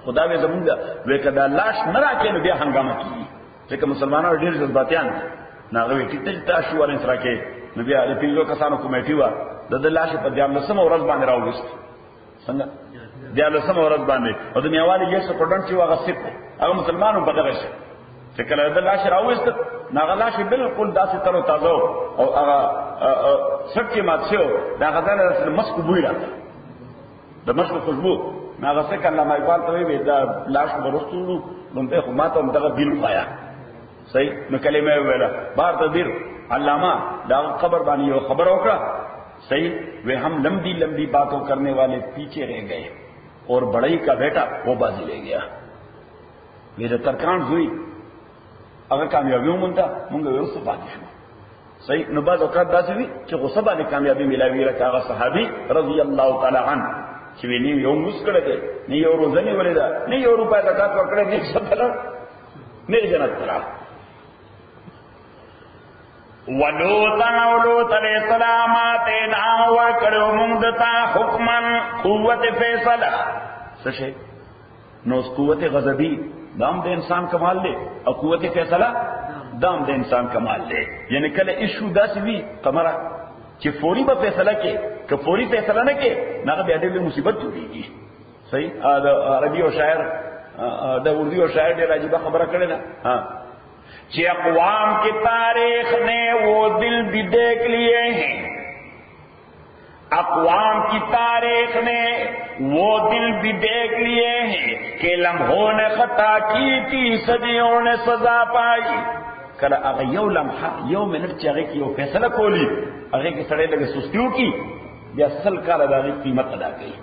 خدا به زمونږ وکدا لاش نه راکې نو بیا هنګامه کیږي ځکه مسلمانانو ډیر جذباتيان ناغوي ټیټ تاسو ورن سره کې نو بیا د پیلو کسانو کمیټي و د لاش په دیام لسم ورځ باندې راوست څنګه دیام لسم ورځ باندې او د میوالي یې څه پډن چې واغ سپ هغه مسلمانانو بدغه شي چې کله د لاش راوست ناغه لاش بالکل داسې تر تازه او هغه سکه مات شو دا غزاله مسکو بوی راځي د مسکو خوشبو ناغه څه کله ما اقبال ته وی دا لاش ورستو نو به خو ماته دغه بیل پایا صحیح نو کلمه ویلا بار تدبیر علامہ دا خبر باندې یو خبر وکړه صحیح وہ ہم لمبی لمبی باتوں کرنے والے پیچھے رہ گئے اور بڑائی کا بیٹا وہ بازی لے گیا میرے ترکان ہوئی اگر کامیابیوں منتا مونږ یو څه پاتې شو صحیح نو بعض اوقات داسې وي چې غصه باندې کامیابی ملاوي لکه هغه صحابي رضی الله تعالی عنه چې ویني یو مسکړه ده نه یو روزنی ولیدا نه یو روپیا زکات ورکړه نه څه نه جنت ترا ولوطا او لوط علیہ السلام آتینا ورکڑو مندتا حکمن قوت فیصلہ سشے نو اس قوت غضبی دام دے انسان کمال لے اور قوت فیصلہ دام دے انسان کمال لے. یعنی کل ایشو دا سی بھی کمرا کہ فوری با فیصلہ کے کہ فوری فیصلہ نہ کے نہ کہ بیادے لئے مصیبت جوڑی گی. صحیح عربی و شاعر دا اردو و شاعر دے راجبہ خبرہ کرے نا ہاں کہ اقوام کی تاریخ نے وہ دل بھی دیکھ لیے ہیں، اقوام کی تاریخ نے وہ دل بھی دیکھ لیے ہیں کہ لمحوں نے خطا کی تھی صدیوں نے سزا پائی. کل اگر یو لمحہ یو منٹ چاہے کہ یو فیصلہ کولی اگر کہ سڑے لگے سستیوں کی یا سل کالا داغی قیمت ادا گئی،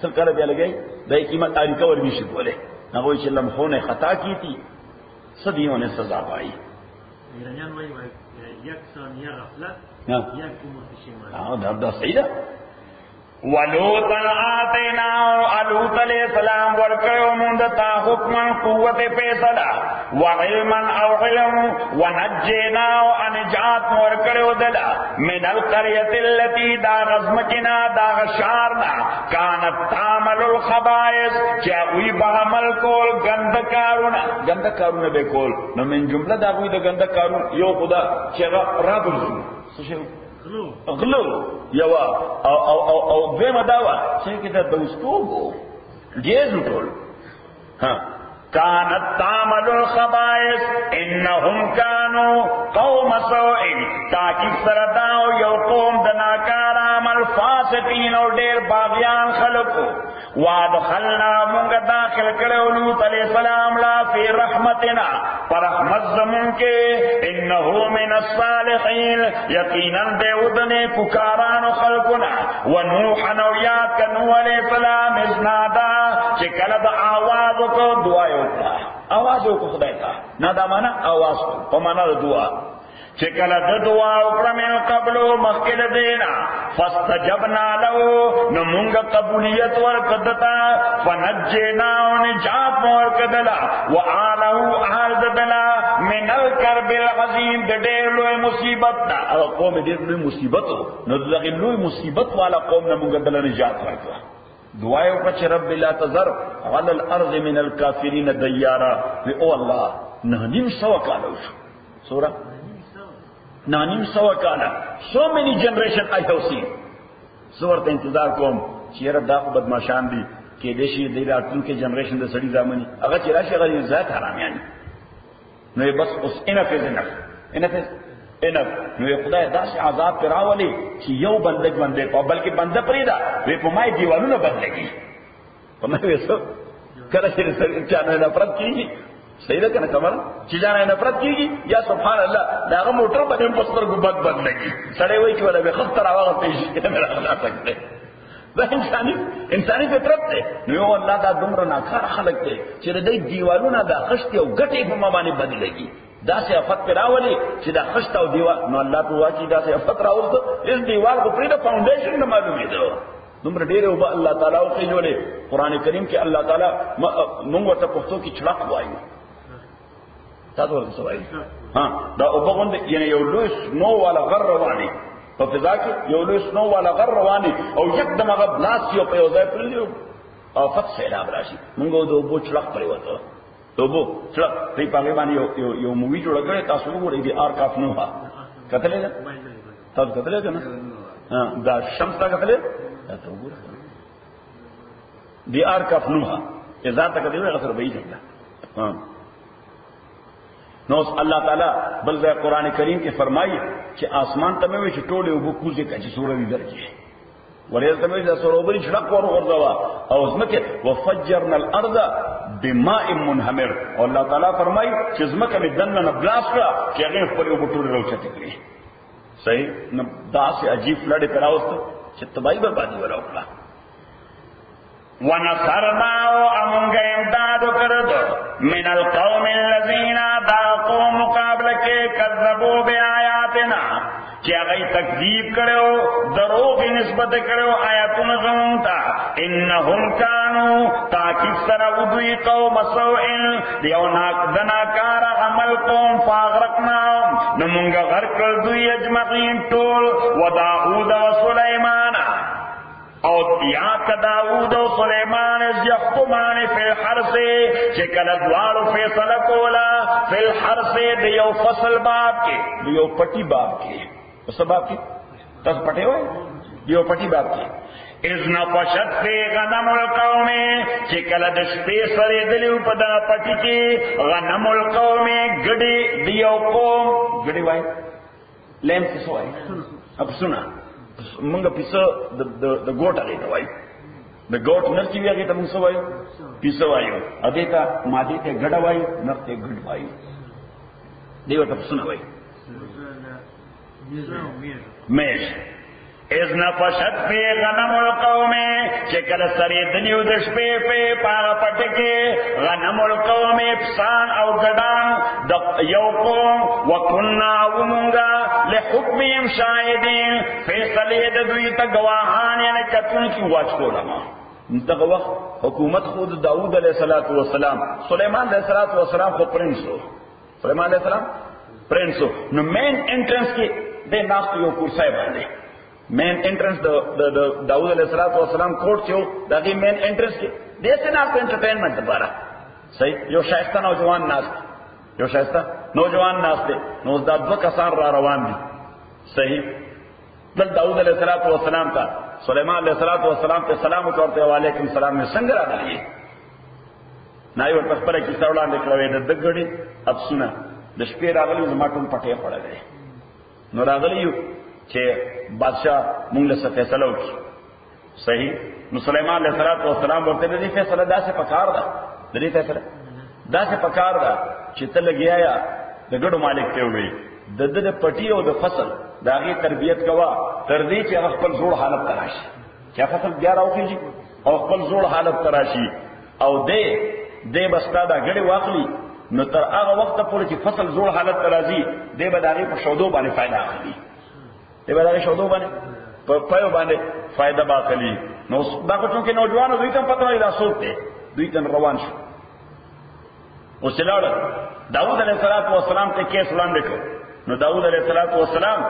سل کالا بیا لگئی دائی قیمت آری کور بھی شد بولے نگوئی چھ لمحوں نے خطا کی تھی صدیوں نے سزا پائی. دا صحیح دا. ولوطا آتینا لوط علیہ السلام ورکڑو مندتا حکمن قوت فیصلہ وعلما او علم ونجینا انجات ورکڑو دلا من القریت اللتی دا غزمکنا دا غشارنا کانت تعمل الخبائث چاوی بعمل کول گندکارونا بے کول نو من جملہ دا کوئی دا گندکارون یو خدا چاگا رابرزو سوشو غلو یوا او دویم داوا چاہے کہ دا دوستو گو گیزو ٹول ہاں كانت تعمل الخبائث انهم كانوا قوم سوء تاکہ سرداو یو قوم دناکار عمل فاسقین اور دیر باغیان خلقو وادخلنا منگا داخل کرے لوط علیہ السلام لا فی رحمتنا پر رحمت زمون کے انہو من الصالحین یقینا دے ادنے پکاران خلقنا ونوحا نویات کا نوح علیہ السلام ازنادا چکلد آواز کو دعائے آواز کو خدا کا نہ دامانا آواز کو پمانا دعا چکل دعا اکڑا من قبلو مخکل دینا فاستجبنا لہو نمونگا قبولیت ورکدتا فنجینا نجات ورکدلا وآلہو آل ددلا من الکرب العظیم دیر لوی مصیبتنا اگر قوم دیر لوی مصیبت ہو ندلغی لوی مصیبت والا قوم نمونگا دلا نجات ورکدلا دعائے اوپر رب لا تذر علی الارض من الکافرین دیارا او اللہ نہنیم سوا کالا سورہ نہنیم سوا کالا so many generation I have seen صورت انتظار کوم چیرہ داخل بدماشان دی کہ دیشی دیراتون کے جنریشن دا سڑی زامنی اگر چراشی اگر یہ ذات حرام یعنی نوے بس اس انف از انف نو خدای دا سے عذاب پر راولی کہ یو بندگ بندے پا بلکہ بندہ پریدا وی پا مائی دیوالو نہ بدلگی پا مائی ویسو کرشی چانا نفرت کی گی صحیح رکھنا کمر چی جانا نفرت کی گی یا سبحان اللہ داغا موٹر بدن پستر کو بد بدلگی سڑے وی چوالا بے خفتر آواغا پیشی کہ میرا خلا سکتے وہ انسانی فطرت تے نو اللہ دا دمر ناکار خلق تے چرے دی دیوالو نا دا خشتی او گٹی پا مبانی بدلگی دا سے افت پر آولی چی دا خشتا و دیوال نو اللہ تو واچی دا سے افت راول تو اس دیوال کو پریدہ فاؤنڈیشن نہ معلومی دو نمبر دیرے اوبا اللہ تعالیٰ کے جولے قرآن کریم کے اللہ تعالیٰ منگو تا پختوں کی چھڑک ہوائی تاتو ورد سوائی ہاں دا اوبا گوند یعنی یو لوی سنو والا غر روانی ففضا کی یو لوی سنو والا غر روانی او یک دم اگر بلاسی او پیوزائی پر دیو آفت سیلاب راشی منگو دا اوبو چھڑک پری ہوتا توبو چلک تی پاگے بانی یو مووی جوڑا گئے تاسو گو رہی دی آرک آف نوحا قتلے گا تاسو قتلے گا نا دا شمس تا قتلے توبو رہا دی آرک آف نوحا ازاد تا قتلے غصر بئی جگلا نوس اللہ تعالیٰ بلدہ قرآن کریم کے فرمائی کہ آسمان تمہیں چھ ٹولے اوبو کوزے کا چھ سورہ بھی درجی ہے ولیل تمہیں چھ سورہ اوبری چھڑک ورو غرزوا او اس میں کہ وفجرنا الارض بماء منہمر اور اللہ تعالیٰ فرمائی کہ اس میں کمی دن نہ بلاس کا کہ اگر پڑے اوبو ٹولے رو چھتے کری صحیح دا سے عجیب لڑے پر آوستا چھ تباہی بربادی والا اکلا ونصرناو امونگا امدادو کرد من القوم الذین دا قوم مقابل کے کذبو بے آیاتنا کہ اگر تکذیب کرو دروغ نسبت نسبت کرو آیاتون زمونتا انہم کانو تاکید سرعودوی قوم سوئن دیو دناکار عمل قوم فاغرقناهم نمونگا غرقل دوی اجمعین طول و داود و سلیمان او یاد داود و سلیمان از یحکمان فی الحرس چکل دوارو فیصلہ کولا فی الحرس دیو فصل باب کے دیو پٹی باب کے اس باب کے تس پٹے ہوئے دیو پٹی باب کے اذ نفشت فی غنم القوم چکل دشپی سری دلیو پدا پٹی کی غنم القوم گڑی دیو قوم گڑی وائی لیم کسو وائی اب سنا منگا پیسا دا گوٹ آگئی تا وائی دا گوٹ نرچی بھی آگئی تا منگ سو وائی پیسا وائی ادیتا مادی تے گڑا وائی نرتے گڑ وائی دیو تا سنا وائی میش اذ نفشت فی غنم القوم چکل سری دلیو دش پے پاغا پٹکے غنم القوم پسان او گڑان یو قوم وکننا ومونگا لحکمیم شاہدین فیصلی دوی تا گواہان یعنی کتن کی واچ کو لما انتقا وقت حکومت خود داود علیہ السلام سلیمان علیہ السلام خود پرنسو سلیمان علیہ السلام پرنسو نو مین انٹرنس کی دے ناستو یو کرسائی باندے مین انٹرنس داود علیہ السلام کوٹ چھو داگی مین انٹرنس کی دیسے ناس کو انٹرٹینمنٹ دوبارہ صحیح یو شائستہ نوجوان ناس تے یو شائستہ نوجوان ناس تے نوز دا دو کسان را روان دی صحیح دل داود علیہ السلام کا سلیمان علیہ السلام تے سلام کرتے علیکم السلام میں سنگر آ گئی نائی ور پخبر کی سوڑان نکلوے دگڑی اب سنا دشپیر راغلی زماٹون پٹے پڑا گئے نو راغلیو چھے بادشاہ مونگ لسا فیصلہ کی صحیح نو سلیمان علیہ السلام ورتے دی فیصلہ دا سے پکار دا دی فیصلہ دا سے پکار دا چھے تل گیا یا دگڑو مالک تے ہوئی دد پٹی او د فصل داغی تربیت کوا تردی چھے اخپل زوڑ حالت تراشی کیا فصل گیارہ ہوکی جی او اخپل زوڑ حالت تراشی او دے بستا دا گڑی واقلی نو تر آغا وقت پوری چی فصل زوڑ حالت ترازی دے بداغی پر شودو بانے فائدہ آخلی دے بداغی شودو بانے پر پیو بانے فائدہ باقلی نو باقی چونکہ نوجوانو دوی تن پتہ ہوئی دا سوکتے دوی تن روان شو اس لڑ داود علیہ السلام تے کیس لاندے کو نو داود علیہ السلام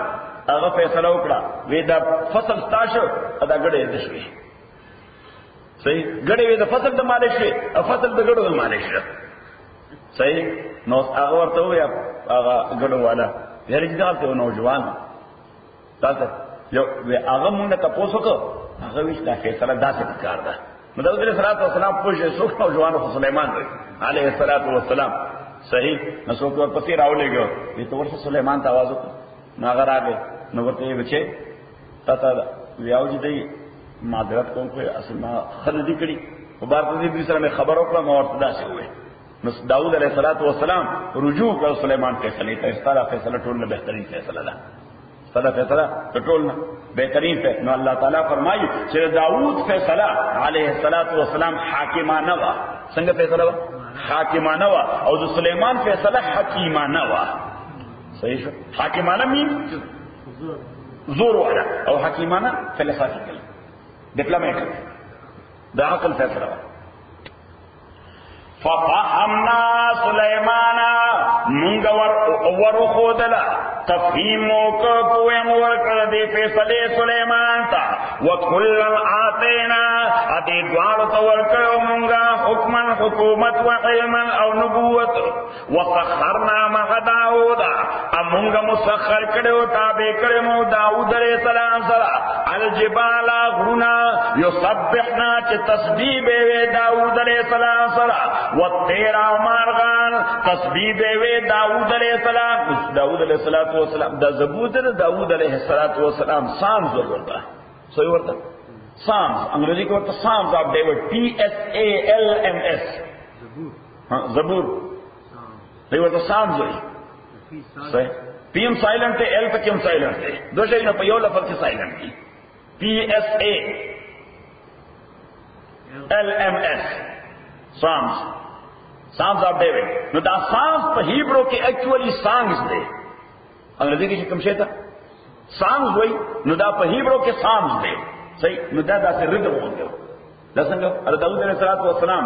آغا فیصلہ اکڑا وی دا فصل ستاشو ادا گڑے دشوی صحیح گڑے وی دا فصل دا مالشوی فصل دا گڑو دا مالشوی صحیح نو آغا ورطا ہوئی آغا گڑو والا یعنی جدال تے وہ نوجوان تالتا آغا مونگا تا پوسو کو آغا ویش دا فیصلہ دا سے پکار دا داود علیہ السلام پوچھے سوک نوجوانو خو سلیمان ہوئی علیہ السلام صحیح نسوک ور پسی راو لے گو یہ تو ورسا سلیمان تا آوازو کو ناغر آگے نو ورطا یہ بچے تا ویاو جی دی معذرت کون کوئی اصل ما خردی کری و بارتا دی دوسرا میں خبر اکڑا ما ورطا دا سے ہوئے داود علیہ السلام رجوع کر سلیمان فیصلہ تا استالا فیصلہ ٹولنا بہترین فیصلہ دا استالا فیصلہ ٹولنا بہترین فیصلہ نو اللہ تعالیٰ فرمائی چرے داود فیصلہ علیہ السلام حاکمانہ وا سنگ فیصلہ وا حاکمانہ وا اور جو سلیمان فیصلہ حکیمانہ وا صحیح شو حاکمانہ مین زور والا اور حکیمانہ فلسفیکل ڈپلومیٹک دا عقل فیصلہ وا ففهمنا سلیمانا منگا ورخودلا تفہیمو کو پویم ورکر دی فیصلے سلیمان تا وکلن آتینا ادی دوار تورکر منگا حکما حکومت و علما او نبوت وسخرنا مع داودا امنگا مسخر کرو تابع کرمو داود علیہ السلام سرا الجبالا غرونا یسبحنا چی تسبیح بے داود علیہ السلام سرا والتیرا مارغان تسبیح بے داود علیہ السلام داود علیہ السلام دا زبور داود علیہ السلام سامز ورتا صحیح ورتا سامز انگریزی کو ورتا سامز آف ڈیوڈ PSALMS زبور صحیح ورتا سامز ہوئی صحیح پی ایم سائلنٹ تے ایل پہ کیم سائلنٹ تے دو شاید پہ یو لفظ کی سائلنٹ کی PSALMS Psalms of David. نو دا Psalms پہ ہیبرو کے ایکچولی سانگز دے انگریزی کی شکم شیطا سانگز ہوئی نو دا پہ ہیبرو کے Psalms دے صحیح نو دا داسې رد وغوندو دا څنګه داود علیه السلام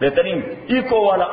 بهترین ایکو والا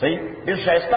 صحیح ډیر شایسته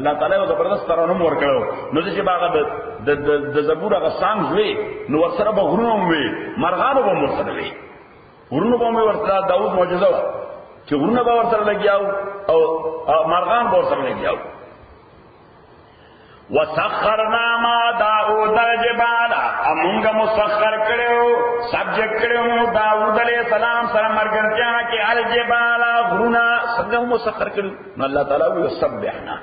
الله تعالی یو زبردست ترانم ورکړو نو چې باغ د زبور هغه سانګ وی نو ورسره به غرونو وی مرغانو به ورسره وی غرونو به ورسره داود معجزه و چې غرونه به ورسره لګیاو او مرغان به ورسره لګیاو وسخرنا ما داود الجبال امونگا مسخر کړو سبجیکټ کړو داود علیہ السلام سره مرګرتیا کې الجبال غرونا څنګه مسخر کړو نو الله تعالی وی سبحنا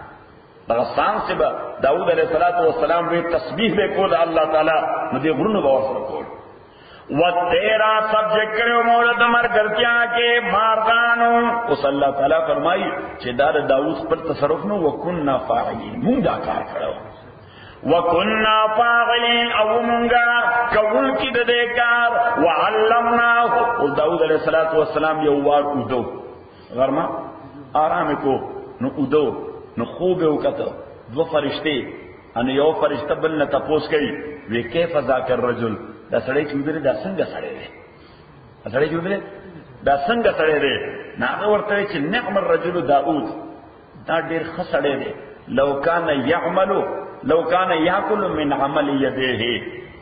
دغسان سے داود علیہ السلام وی تسبیح به کول الله تعالی نو دې غرونو به ورسره کول و تیرا سبجیکٹ کرو مورد مرگرتیا کے مارغانو اس اللہ تعالیٰ فرمائی چھ دار داؤد پر تصرف نو وکننا فاعلین مونگا کار کرو وکننا فاعلین او مونگا کول کی دے کار وعلمناہ اس داؤد علیہ السلام یوار ادو غرما آرام کو نو ادو نو خوب اوکتو دو فرشتے ان یو فرشتہ بلنا تپوس کئی وی کیف ذاکر رجل دا سړی چودره دا څنګه سړی دی دا سړی چودره دا څنګه سړی دی ناغه ورته چې نعم الرجل داود دا ډیر ښه سړی دی لو کان یاکل من عمل یده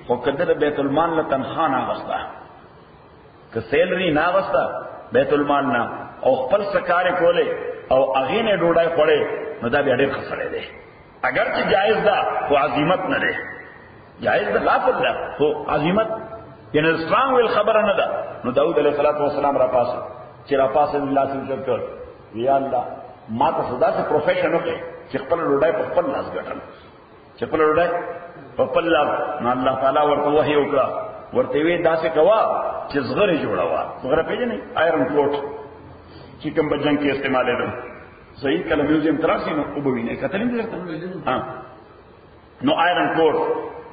خو کده بیت المال له تنخواه نه غستا که سیلری نه غستا بیت المال نه او خپل سکارې کوله او هغه نه ډوډۍ خوړې نو دا بیا ډیر ښه سړی دی اگر چې جایز ده خو عظمت نه دی جائز ده لا فضل خو عظمت یعنی اسلام ویل خبره نه ده نو داود علیہ السلام را پاسه چې را پاسه الله سبحانه کړ یا الله ما ته صدا سے پروفیشن وکړي چې خپل ډوډۍ په خپل لاس ګټم چې خپل ډوډۍ په خپل لاس نو الله تعالی ورته وحی وکړه ورته وی داسې کوا چې زغره جوړوا زغره پیژنې آیرن کوټ چې کوم بجنګ کې استعمالې ده صحیح کله میوزیم تراسي نو وبوینه کتلین درته ها نو آیرن کوټ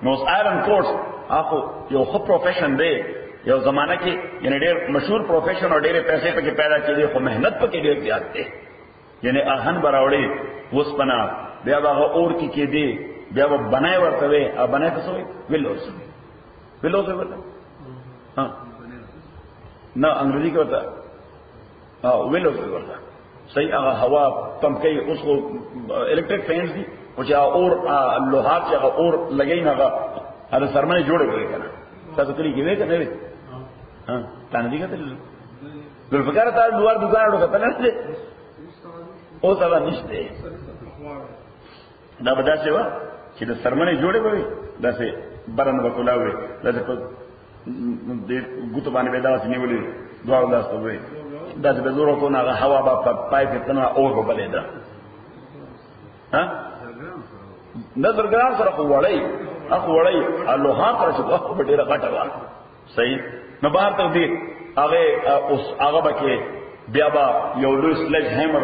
نو آیرن کوټ اخو یو خو پروفیشن دی یو زمانہ کې یعنی ډېر مشهور پروفیشن او ډېر پیسې پکې پیدا کړي خو مهنت پکې ډېر زیات دی یعنی اهن براوړي وس پنا بیا هغه اور کې دی بیا و بنای ورته وي ا بنای څه وي ویلوز ورته ها نه انګریزي کې ورته ویلوز ورته صحیح هغه هوا پمپ کوي اوس خو الیکټریک فینز دي او چې اور لوهات چې اور لګی نه هغه سرمنه جوړ کړی کنه تاسو کلی کې وې کنه وې ها تاسو دې کتل بل فکر ته دوار دکان ورو کتل نه او سبا نشته دا بدا څه و چې د سرمنه جوړې وې داسې برن وکولاوي داسې په دې ګوتو باندې ودا وسنی ولې دوار داسته وې داسې به زور کو نه هوا با پای کې تنه اور په بلې ده ها نظر ګرام سره وړي اخو وړي الله ها پر چې په ډیره غټه و صحیح نو بهر ته دې هغه اوس هغه بکې بیا با یو لوی سلج هیمر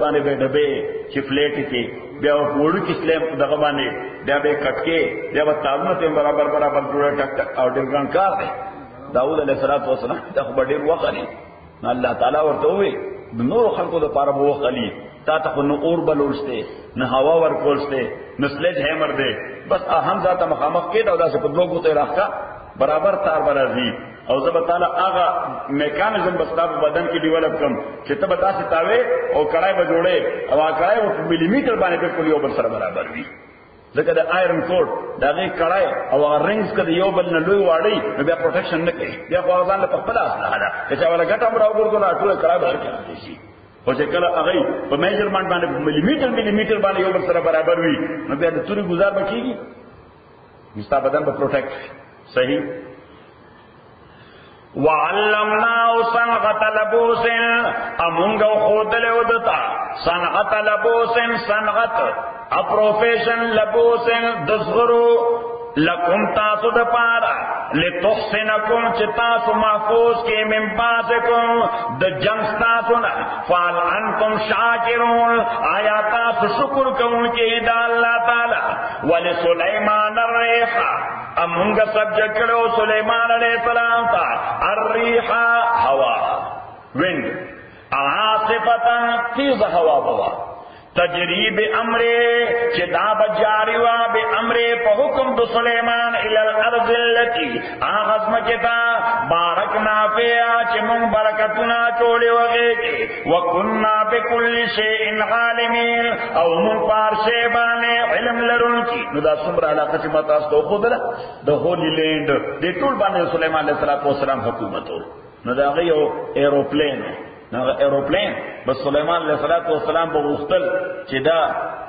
باندې به ډبه چې فلیټ کې بیا وړو کې سلیم دغه باندې بیا به کټکې بیا په تاونه ته برابر جوړه ټک ټک او ډیر ګران کار دی داود علیه السلام دا خو ډیر وخت دی الله تعالی ورته وی د نور خلقو لپاره وو خلی تا ته نو اور بلولسته نه هوا ورکولسته نسلج هیمر دی بس اهم ذات مخامخ کې دا داسې په لوګو ته راخا برابر تار برازي او زب تعالی هغه میکانیزم بستا په بدن کې ډیولپ کم چې ته به تاسو تاوي او کړای به جوړې او کړای په ملي میټر باندې بالکل یو بل سره برابر وي ځکه د iron کوډ the غي کړای O rungs کده you بل نه لوی واړی نو بیا پروټیکشن نه کوي بیا خو ځان له خپل اصله ده چې ولا ګټه امر او ګورګو ټول کړای به شي او چې کله هغه په میجرمنټ باندې ملي میټر باندې یو بل سره برابر وي نو بیا د توري گزار بکیږي مستا بدن به پروټیکټ صحیح وعلمناه صنعة لبوس امونگو خودل ودتا صنعة لبوس صنعت اپروفیشن لبوس دزغرو لکم تاسو د پارا لتحسنکم چې تاسو محفوظ کې من باسکم د جنگ تاسو نه فال انتم شاکرون آیا تاسو شکر کوونکې د الله تعالی ولسلیمان الریح امونږ سبجیکټ کړو سلیمان علیہ السلام ته الریح هوا ویند عاصفه تیز هوا بوا تجری بامره چې دا بجاری وا بامره په حکم د سليمان الى الارض التي اغزم کتا بارکنا فيها چې مون برکتونه ټولې وغه وکنا بكل شيء عالمين او مون پار شی باندې علم لرونکي نو دا څومره علاقه چې ماته تاسو خو ده د هولي لینډ د ټول باندې سليمان عليه السلام حکومت نو دا غيو ایروپلین نو ایروپلین بس سليمان علیہ السلام په وختل چې دا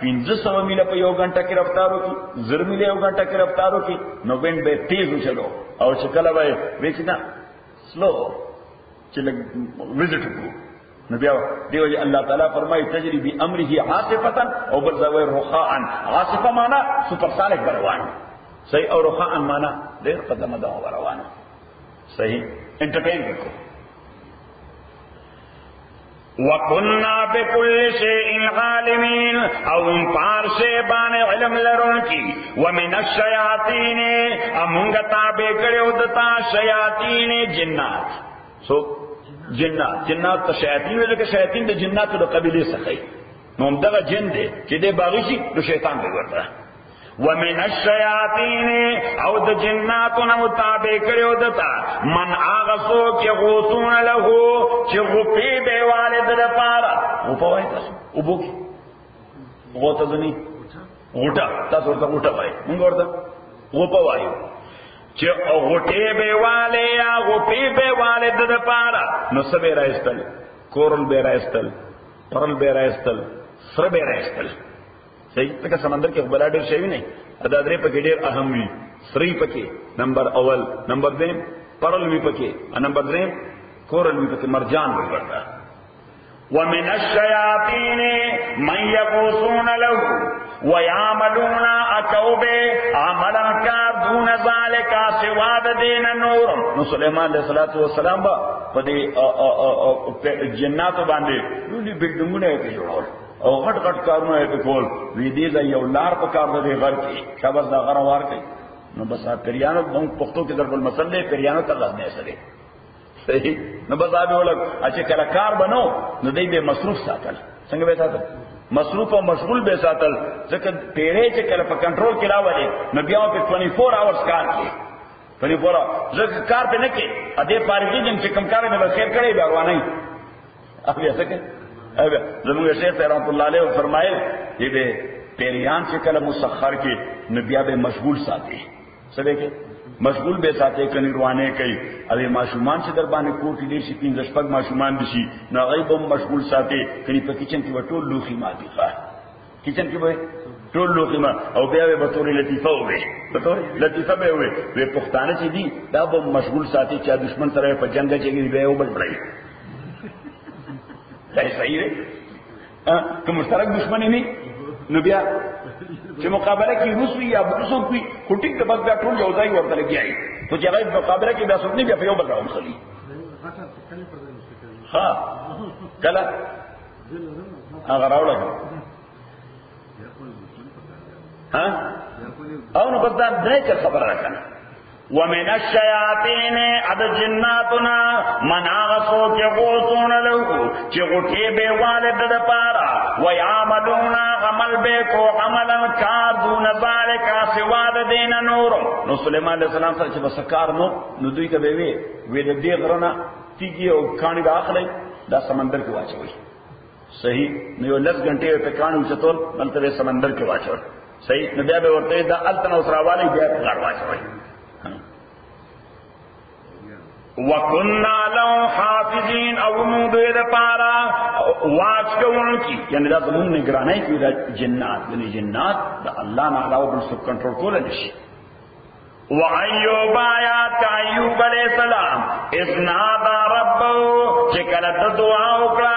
1500 میله په یو غنټه کې رفتار وکي 0 میله یو غنټه کې رفتار وکي نو وین به تیز وچلو او چې کله وای وېچنا سلو چې وزټ کو نو بیا دیو الله تعالی فرمایي تجری بامره عاصفه او بل زوی رخاء عاصفه معنا سپرسونیک روان صحیح او رخاء معنا ډېر قدمه دا روان صحیح انټرټین وکړو وَكُنَّا بِكُلِّ شَيْءٍ عَالِمِينَ او پار شی باندې علم لرونکي ومن الشیاطین امونږ تابع کړو دتا شیاطین جنات سو جنات ته شیاطین ویل کې شیاطین د جناتو د قبیله څخه نو دغه جن دی چې د باغشي د شیطان دی ورته ومن الشیاطین او د جناتو نه متابع کړو دتا من اغسو کې غوتون له چې غپی به والد د پاره او په وای تاسو او بوکی غوته ځنی غوټه تاسو ورته غوټه وای موږ ورته غوپه وایو چې غوټه به والے یا غپی به والد د پاره نو سبه راستل کورل به راستل پرل به راستل سر به راستل صحیح لکه سمندر کې بلا ډېر شي نه ادا درې پکې ډېر اهم وي سری پکې نمبر اول نمبر 2 پرل وی پکې نمبر 3 کورل وی پکې مرجان وی ورته ومن الشياطين من يغوصون له ويعملون اكوبه عملا دون ذلك سوا دين نور نو سليمان عليه السلام په دې جنات باندې لولي بلډینګونه کې جوړول او غټ غټ کارونه یې کول وی دې دا یو لار په کار دی غر کې خبر دا غره وار کوي نو بس پیریانو موږ پښتو کې ضرب المثل پیریانو ته غزنه سره صحیح نو بس هغه ولک چې کله کار بنو نو دې به مصروف ساتل څنګه به ساتل مصروف او مشغول به ساتل ځکه پیری چې کله په کنټرول کې راوړي نو بیا په 24 اورز کار کوي 24 ځکه کار په نه کې ا دې فارغي جن چې کم کار نه خیر کړي بیا روانه اب یې څه کوي اب زموږ شیخ رحمت الله علیه فرمایل چې به پیریان چې کله مسخر کې نبي به مشغول ساتي سبه کې مشغول به ساتي کني روانه کوي او ماشومان چې در باندې کوټ دي شي 15 شپږ ماشومان دي شي نو غیب مشغول ساتي کني په کچن کې وټول لوخي ماتي ښه کچن کې به ټول لوخي ما او بیا به بطور لطیفه وي بطور لطیفه به وي په پښتانه چې دي دا به مشغول ساتي چې دشمن سره په جنگ کې به وبل پړي دا صحیح دی که مشترک دشمنی نه نو بیا چې مقابله کې روس وي یا روسو کوي خټیک د بګا ټول یو ځای ورته لګیای ته چې هغه مقابله کې بیا څوک نه بیا په یو بل راوم خلی ها کله هغه راوړل ها او نو بس دا دې خبره راکنه ومن الشياطين عد جناتنا من اغسو کے غوثون له چی غٹی بے والد دا پارا ویعملون عمل بے کو عملا کار دون ذالکا سواد دین نور نو سلیمان علیہ السلام سره چې بسکار نو دوی ته وی د دې غرنا تیږي او کانی دا اخلي دا سمندر کې واچوي صحیح نو یو لږ غنټه په کانو چتول بلته سمندر کې واچول صحیح نو بیا به ورته دا التنو سراوالی بیا غړ واچوي وَكُنَّا لَهُ حَافِظِينَ او موږ د پارا واچ کوونکی یعنی دا زموږ نگرانی کوي د جنات یعنی جنات د الله نه علاوه بل څه کنټرول کول نشي وَأَيُّوبَ آیات ایوب علیہ السلام اذ نادى ربه چې کله د دعا وکړه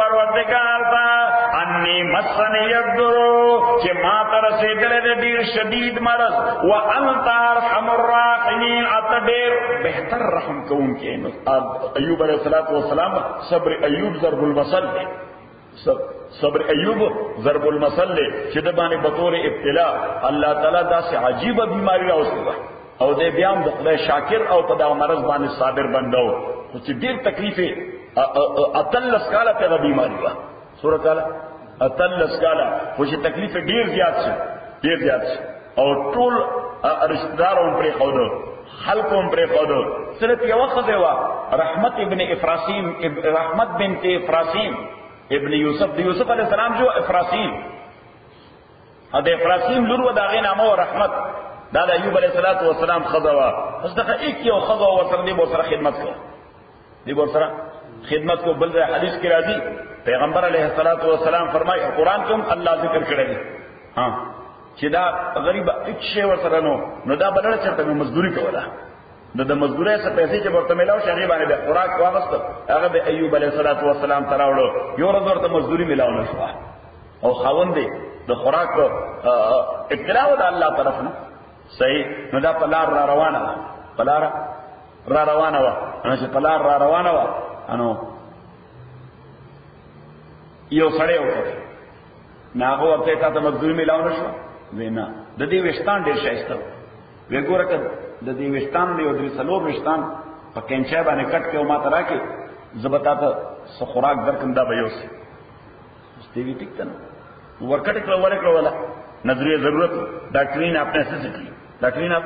پروردگار ته انی مسنی الضر چې ما تر رسیدل د ډیر شدید مرض وانت ارحم الراحمین اتډیر بهتر رحم کوونکی ایوب علیہ السلام صبر ایوب ضرب المثل صبر ایوب ضرب المثل چې د باندې بطور ابتلا الله تعالی دا سه عجیب بیماری راوستله او دې بیا هم د خدای شاکر او په دا مرض باندې صابر بندو خو چې ډیر تکلیف اتل سکاله ته بیماری و سوره کاله اتلس کاله خو چې تکلیف ډیر زیات شي او ټول رشتہ دارون پرې خودو خلقوم پرې خودو صرف یو وخت وا رحمت بنت افراسیم ابن یوسف د یوسف علیہ السلام جو افراسیم د افراسیم لور و داغه نامه رحمت دا د ایوب علیہ السلام خذوا پس دغه یک یو خذوا ورسره دی بو سره خدمت کو بل حدیث کی راضی پیغمبر علیہ السلام فرمائے قرآن کوم الله ذکر کړی دی ها چې دا غریب هیڅ شی ورسره نو دا بدل چرته مزدوری کوله د مزدورۍ څخه پیسې چې ورته ملاو شي هغه باندې خوراک واغست هغه به ایوب علیہ السلام تراوړو یو ورځ ورته مزدوری ملاو نشو او خاوند دی د خوراک ابتلاء د الله طرف نه صحیح نو دا پلار را روانه و نو چې پلار را روانه و انو یو سړی وکړ ناغه ورته ته مزدوری ملاو نشو وینا د دې وشتان ډیر شایسته وګوره ک د دې وشتان دی او د سلور وشتان په کینچا باندې کټ کې او ما ترا کې زبتا ته خوراک درکم دا به یوسي استوی ټیک ته ورکټ کړه ولا نظریه ضرورت ډاکټرین اپ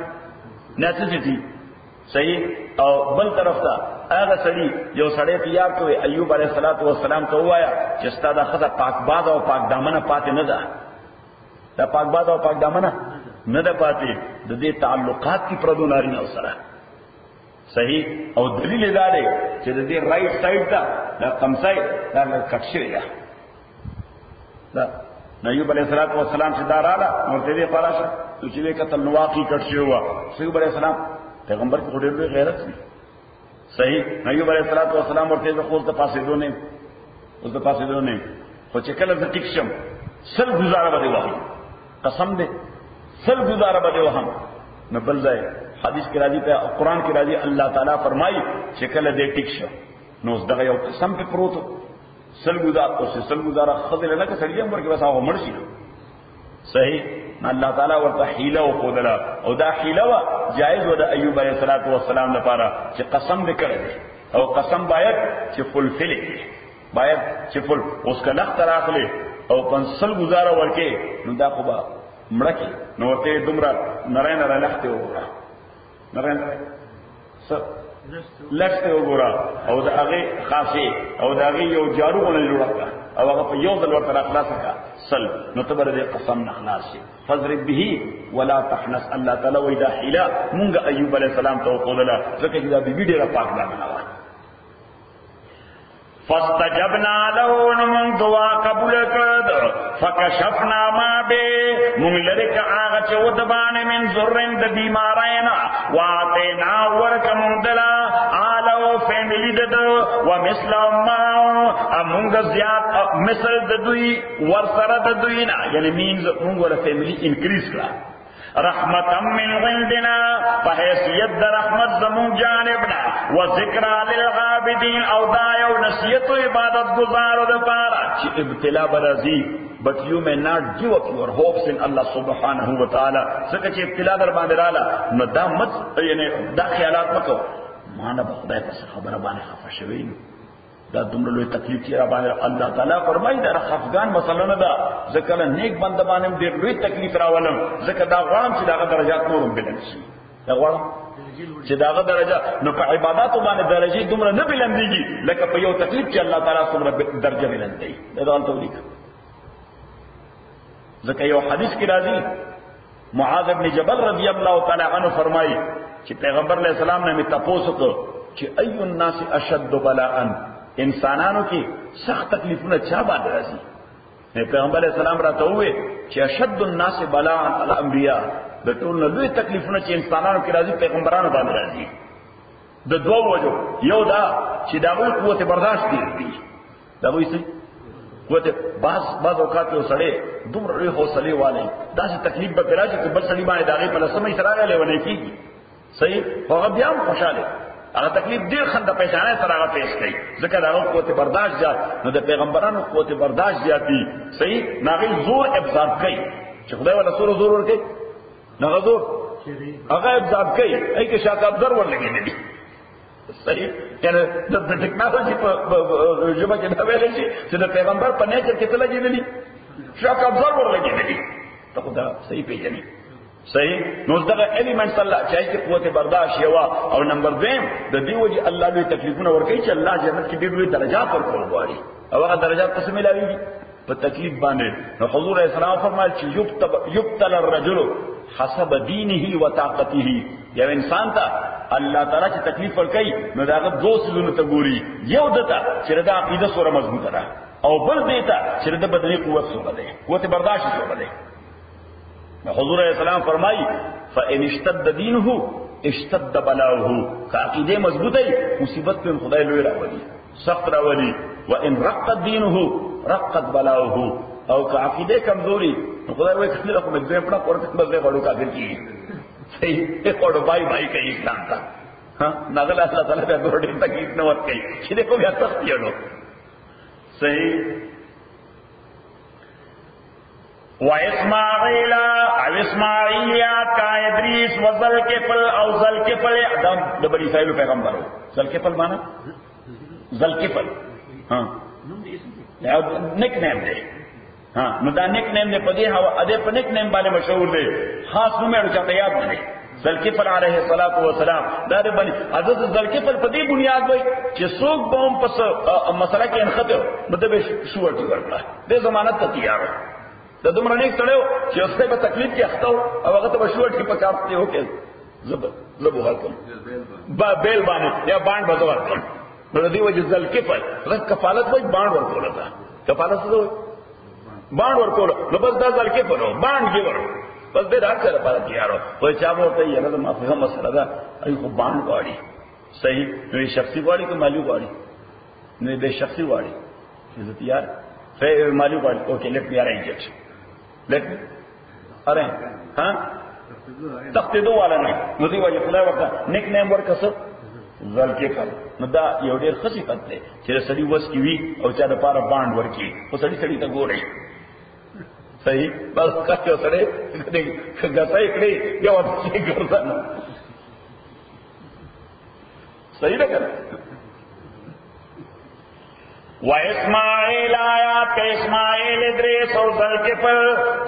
نیسیسټی صحیح او بل طرف ته هغه سړی یو سړی تیار کوي ایوب علیہ السلام ته وایا چې ستاسو خدای پاک باز او پاک دامنه پاتې نه ده دا پاک باز او پاک دامنه نه ده پاتې د دې تعلقات کی پردو نارینه سره صحیح او دلیل دا دی چې د دې رائټ سایډ دا قمصای دا کټ شوی دا ایوب علیہ السلام چې داراله ورته دې پراشه چې دې قتل نواقی کټ شوی و ایوب علیہ السلام پیغمبر کو ډېر غیرت دی صحیح ایوب علیہ السلام ورته خو د پاسې دونه خو چې کله د ټیکشم سل گزاره بده وهم قسم دې سل گزاره بده وهم نو بل ځای حدیث کې راځي ته قرآن کې راځي الله تعالی فرمایي چې کله دې ټیکشم نو دغه یو قسم په پروت سل گزاره خذل لك سړی امر کې بس هغه مرشي صحیح الله تعالی ورته حیله او خودلا او دا حیله وا جائز و د ایوب علیہ السلام لپاره چې قسم دې کړی او قسم باید چې فلفل اوس کله تراخله او پنسل گزاره ورکه نو دا خو با مړکی نو ورته دومره نره لخته وګوره لخته وګوره او دا هغه خاصه او دا هغه یو جارو ونه جوړه او هغه په یو ځل ورته خلاص کا سل نو تبر دې قسم نخلاص شي فضرب به ولا تحنس الله تعالی وإذا حلا مونږ ایوب علیہ السلام ته وقوله ځکه چې دا بیبي ډیره پاک ده فاستجبنا له من دعا قبول کړ فکشفنا ما به مونږ لري کا هغه چې ودبان من زرن د بیمارینا واتینا ورکم دلا آلو فیملی دد ومثل ما مونږ زیات مثل د دوی ورسره د دوی نه یعنی مینز مونږ ور فیملی انکریز کړه رحمتا من عندنا فحیثیت در رحمت زمون جانبنا و ذکر للعابدین او دایو نصیحت و عبادت گزارو دپارا چی ابتلا برازی but you may not give up your hopes in Allah subhanahu wa ta'ala سکه چی ابتلا در باندې رااله نو دا مت یعنی دا خیالات مکو مانا بخدای پس خبر باندې خفه شوی دا دومره لوی تکلیف چې را باندې الله تعالی فرمایي دا افغان مسله نه ده ځکه نیک بنده باندې ډېر لوی تکلیف راولم ځکه دا غواړم چې داغه درجات نورم بلند شي دا غواړم چې داغه درجه نو په عبادت باندې درجه دومره نه بلندېږي لکه په یو تکلیف چې الله تعالی څومره درجه بلندې دا ډول تولیک ځکه یو حدیث کې راځي معاذ بن جبل رضی الله تعالی عنہ فرمایي چې پیغمبر علیہ السلام نے تاسو ته چې اي الناس اشد بلاء انسانانو کې سخت تکلیفونه چا باندې راځي پیغمبر علیہ السلام راته وې چې اشد الناس بلاء الانبیاء د ټول لوی تکلیفونه چې انسانانو کې راځي پیغمبرانو باندې راځي د دوه وجو یو دا چې داوی قوت برداشت دی داوی څه قوت بعض اوقات یو سړی دومره لوی حوصله والے داسې تکلیف به راځي چې بل سړی باندې داغه په لسمه سره راغلی ونه کیږي صحیح هغه بیا هم خوشاله هغه تکلیف ډیر خنده پېژانه سره هغه پیښ کړي ځکه دا قوت برداشت زیات نو د پیغمبرانو قوت برداشت زیات دي صحیح ناغي زور ابزار کوي چې خدای ولا زور ورکړي ناغه زور هغه ابزار کوي ای کې شاک ابزار ورلګي دي صحیح یعنی د ټیکنالوژي په ژبه کې دا ویل شي چې د پیغمبر په نیچر کې څه لګېدلي شاک ابزرور لګېدلي ته خو دا صحیح پیژني صحیح نو دغه ایلیمنټس الله چای کې قوت برداشت یو او نمبر 2 د دې وجه الله دوی تکلیفونه ورکړي چې الله جنت کې ډېر لوی درجات ورکول غواړي او هغه درجات څه ملاويږي په تکلیف باندې نو حضور اسلام فرمایل چې یبتل الرجل حسب دینه وطاقته یو انسان ته الله تعالی چې تکلیف ورکړي نو داغه دو سلونه ته ګوري یو دته چې دا عقیده سره مضبوطه ده او بل دیتا چې د بدني قوت سره ده قوت برداشت سره ده حضور اسلام فرمایي فان اشتد دینه اشتد بلاؤه عقیده مضبوطه مصیبت په خدای لوی راولي سخت راولي وان رقت دینه رقت بلاؤه او که عقیده کمزوري خدای وایي کله کوم دې په پورته بدله غړو کافر کی صحیح کوډ بای بای کوي اسلام ته ها نغلا الله تعالی به ګورډي تکلیف نه ورکړي چې دې کوم یا سخت یو صحیح واسماعیل او اسماعیلیات کا ادریس وذلکفل او ذلکفل د بنی اسرائیل پیغمبرو ذلکفل معنا ذلکفل ها نیک نیم دی ها نو دا نیک نیم دی په دې هوا اده په نیک نیم باندې مشهور دی خاص نوم یې چاته یاد نه دی ذلکفل علیه الصلاۃ والسلام دا د بنی حضرت ذلکفل په دې بنیاد وای چې څوک بوم پس مسله کې انخته مطلب شورتي ورکړه د ضمانت ته تیار د دومره نیک تړو چې اوسه په تکلیف کې اخته او هغه ته بشوټ کې پکارته هو کې زبو حکم بیل باندې یا باند بدو ورکړ نو دې وجه ذلکفل رس کفالت وای باند ورکول تا کفالت څه وای باند ورکول نو بس دا ذلکفل باند کې ور بس دې راځه لپاره تیارو وای چا ورته یې نه ما فهم مسله دا ای خو باند غواړي صحیح نو شخصي غواړي که مالی غواړي نو دې شخصي غواړي چې تیار فیر مالی غواړي okay let me arrange it let ارے ہاں تقتدو والا نه نو دی وجه خدای وکړه نیک نیم ورکړه ذلکفل نو دا یو ډیر خصيفت دی چې سړي وس کی وی او چا د پاره باند ورکی او سړي ته ګوري صحیح بس کاچو سړي غسای کړی یو څه ګرځن صحیح ده کنه واسماعیل آیات کا اسماعیل ادریس اور ذلکفل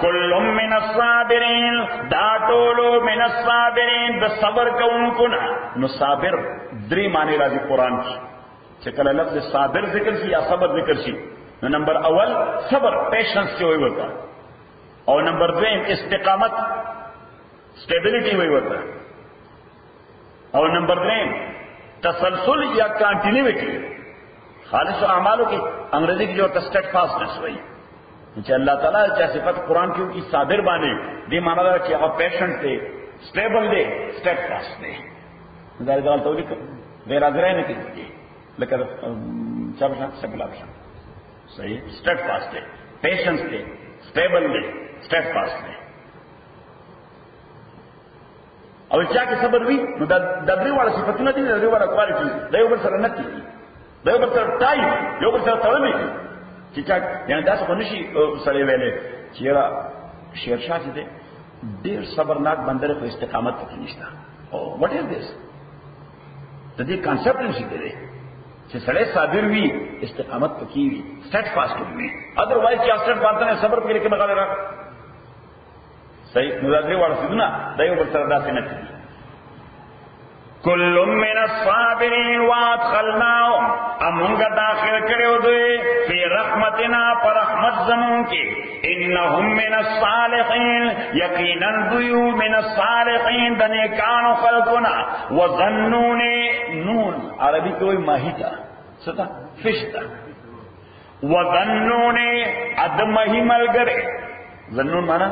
کل من الصابرین دا ټولو من الصابرین د صبر کوونکو نو صابر درې معنی راځي قران کې چې کله لفظ صابر ذکر شي یا صبر ذکر شي نو نمبر اول صبر پیشنس کې وي ورته او نمبر 2 استقامت سټیبلیټي وي ورته او نمبر 3 تسلسل یا کنټینیوټي خالص اعمالوں کی انگریزی کی جو اسٹیٹ فاسٹنس ہوئی چې الله تعالی چې صفت قران کې کی صابر باندې دې معنا دا چې هغه پیشنٹ دی سټیبل دی اسٹیٹ فاست دی دا ډول ته ولیکم غیر اگرای نه کیږي لکه چابشن سکلابشن صحیح اسٹیٹ فاست دی پیشنس دی سټیبل دی اسٹیٹ فاست دی او چې کې صبر وي نو دا دبري والا صفاتونه دي دبري والا کوالټي دا یو بل سره نه کیږي دا یو بل سره ټایم یو بل سره تړلې چې یعنی دا څه نشي سره ویلې چې را شیرشاه دې ډېر صبرناک بندر په استقامت کې نشته او وات از دیس د دې کانسپټ نشي دی چې سره صابر وي استقامت پکې وي سټ فاست وي اذروایز چې سټ فاست نه صبر پکې کې مغاله را صحیح مذاکره ورسېدنه دا یو بل سره داسې نه کیږي کل من الصابرین وادخلناهم امونگا داخل کریو دوی فی رحمتنا پر رحمت زمون کی انہم من الصالحین یقینا دویو من الصالحین دنیکانو خلقنا وظنون نون عربی کوئی ماہی تا ستا فش تا وظنون ادمہی ملگرے ظنون مانا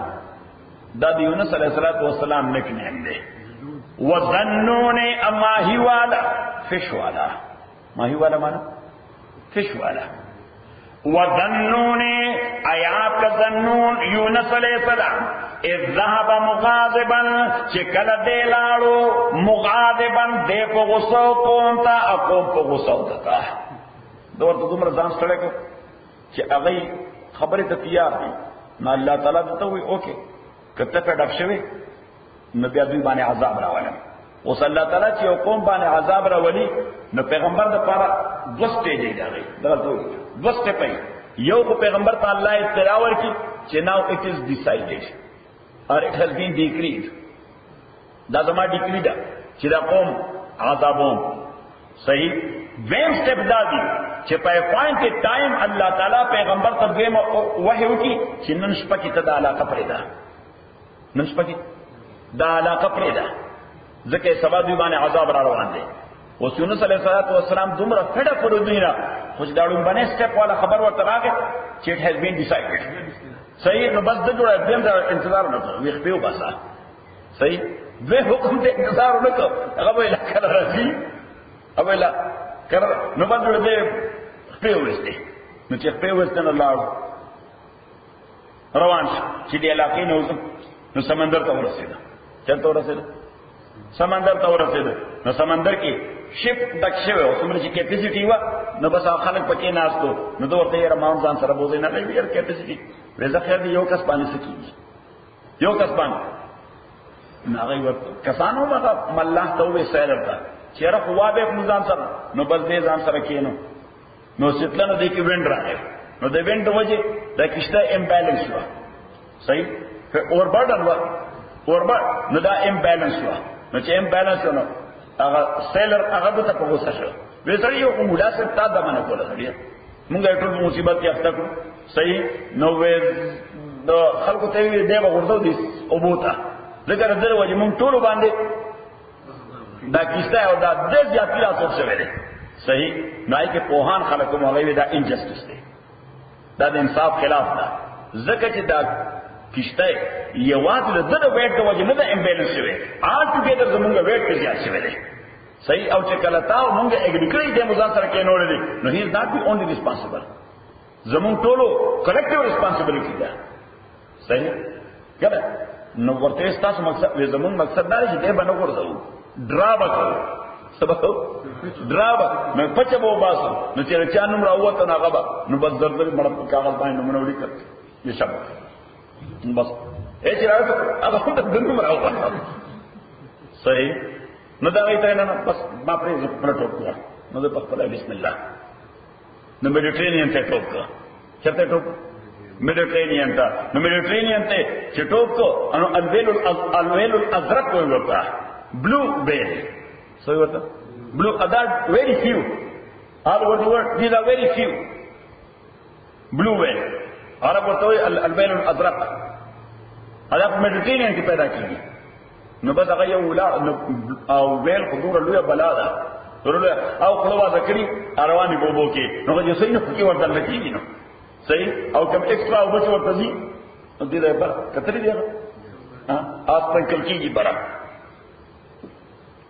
دا یونس علیہ السلام نک نیم دے وظنون ماہی والا فش والا ماہی والا مانا فش والا وظنون آیات کا ظنون یونس علیہ السلام اذ ذهب مغاضبا چکل دے لاڑو مغاضبا دے کو غصو کونتا اقوم کو غصو تکا دور تو دمر ځان سره کو چې هغه خبره ته تیار دي نو الله تعالی ته وی اوکے کته په ډک شوی نو بیا دوی باندې عذاب راولم اوس الله تعالی چې یو قوم باندې عذاب راولي نو پیغمبر د پاره دوه سټیجې دی دغه دوه سټیپې یو کو پیغمبر ته الله اطلاع ورکړي چې now it is decided or it has been decreed دا زما ډیکری ده چې دا قوم عذابون صحیح ویم سټیپ دا دی چې په اپوینټډ ټایم الله تعالی پیغمبر ته دیم وحی وکړي چې نن شپه کې ته د علاقه پرې ده نن شپه کې دا علاقه پرې ده ځکه سبا دوی باندې عذاب را روان دی اوس یونس علیه السلام دومره فډه پر دوی نه خو چې دا ډومبنه سټیپ والا خبر ورته راغی چې it has been decided صحیح نو بس د جوړه دیم دا انتظار نه کوو ویخ پیو باسا صحیح دوی حکم ته انتظار نه کوو هغه به لکه راځي هغه لا کړه نو بس جوړه دې پیو وسته نو چې پیو وسته نه لاړ روان چې دی علاقې نو سمندر ته ورسېده چرته ورسېده سمندر ته ورسېده نو سمندر کې شپ ډک شوی او څومره چې کیپیسټي و نو بس خلک پکې ناستو نو دوی ورته رمان ځان سره بوزي نه لګي یار کیپیسټي وزه خیر دی یو کس باندې سکیږي یو کس باندې هغه ورته کسانو مګه مله ته وې سیلر تا چیرې خوا به ځان سره نو بس دې ځان سره کېنو نو ستلنه دې کې ویند راغی نو د ویند وجه د کشته امبیلنس و صحیح اوربرډن و اوربر نو دا امبیلنس و نو چې امبیلنس نو هغه سیلر هغه ته په غوسه شو وې سړی یو مناسب تا د باندې کوله سړی مونږه ټول مصیبت کې اخته کړو صحیح نو وې د خلکو ته وی دی ورته دي او بوتا ذکر در وجه مونږ ټول باندې دا کیسه او دا د ځاتي تاسو څه ویل صحیح نای کې پوهان خلکو مولوی دا انجسټس دی دا د انصاف خلاف ده ځکه چې دا کیسه یوازې د ویټ د وجه نه د امبیلنس شوی آل ټوګیدر زمونږ ویټ په ځای شوی دی صحیح او چې کله تاسو مونږ اګریکړی د مذاکره کې نوړل دي نو he is not the only responsible زمون ټولو کلیکټیو ریسپانسیبিলিټی ده صحیح کله نو ورته تاسو مقصد زمون مقصد دا چې دې باندې ورځو ډرا وکړو سبا ډرا نو پچ بو باسو نو چې چا نوم راوته نه غبا نو بس درځل مړ کاغذ باندې نوم وړي کړ یې شب بس اې چې راځو هغه هم د نوم راوته صحیح نو دا غیته نه بس ما پرې پرټو کړ نو د خپل بسم الله نو میډیټرینین ته ټوک چرته ټوک میډیټرینین ته نو میډیټرینین ته چې ټوک کو انو الویل الازرق وتا blue whale so what blue other very few all over the world these are very few blue whale عرب ورته الویل الازرق هذا په میډیټرینین کې پیدا کیږي نو بس هغه یو ولا او ویل حضور لوی بلا ده ضروري او خلوا ذکری اروانی بوبو کې نو چې صحیح نه کې ورته لکېږي نو صحیح او کوم ایکسترا او بچ ورته دي نو دې ده پر کتري دی اس په کلکېږي برا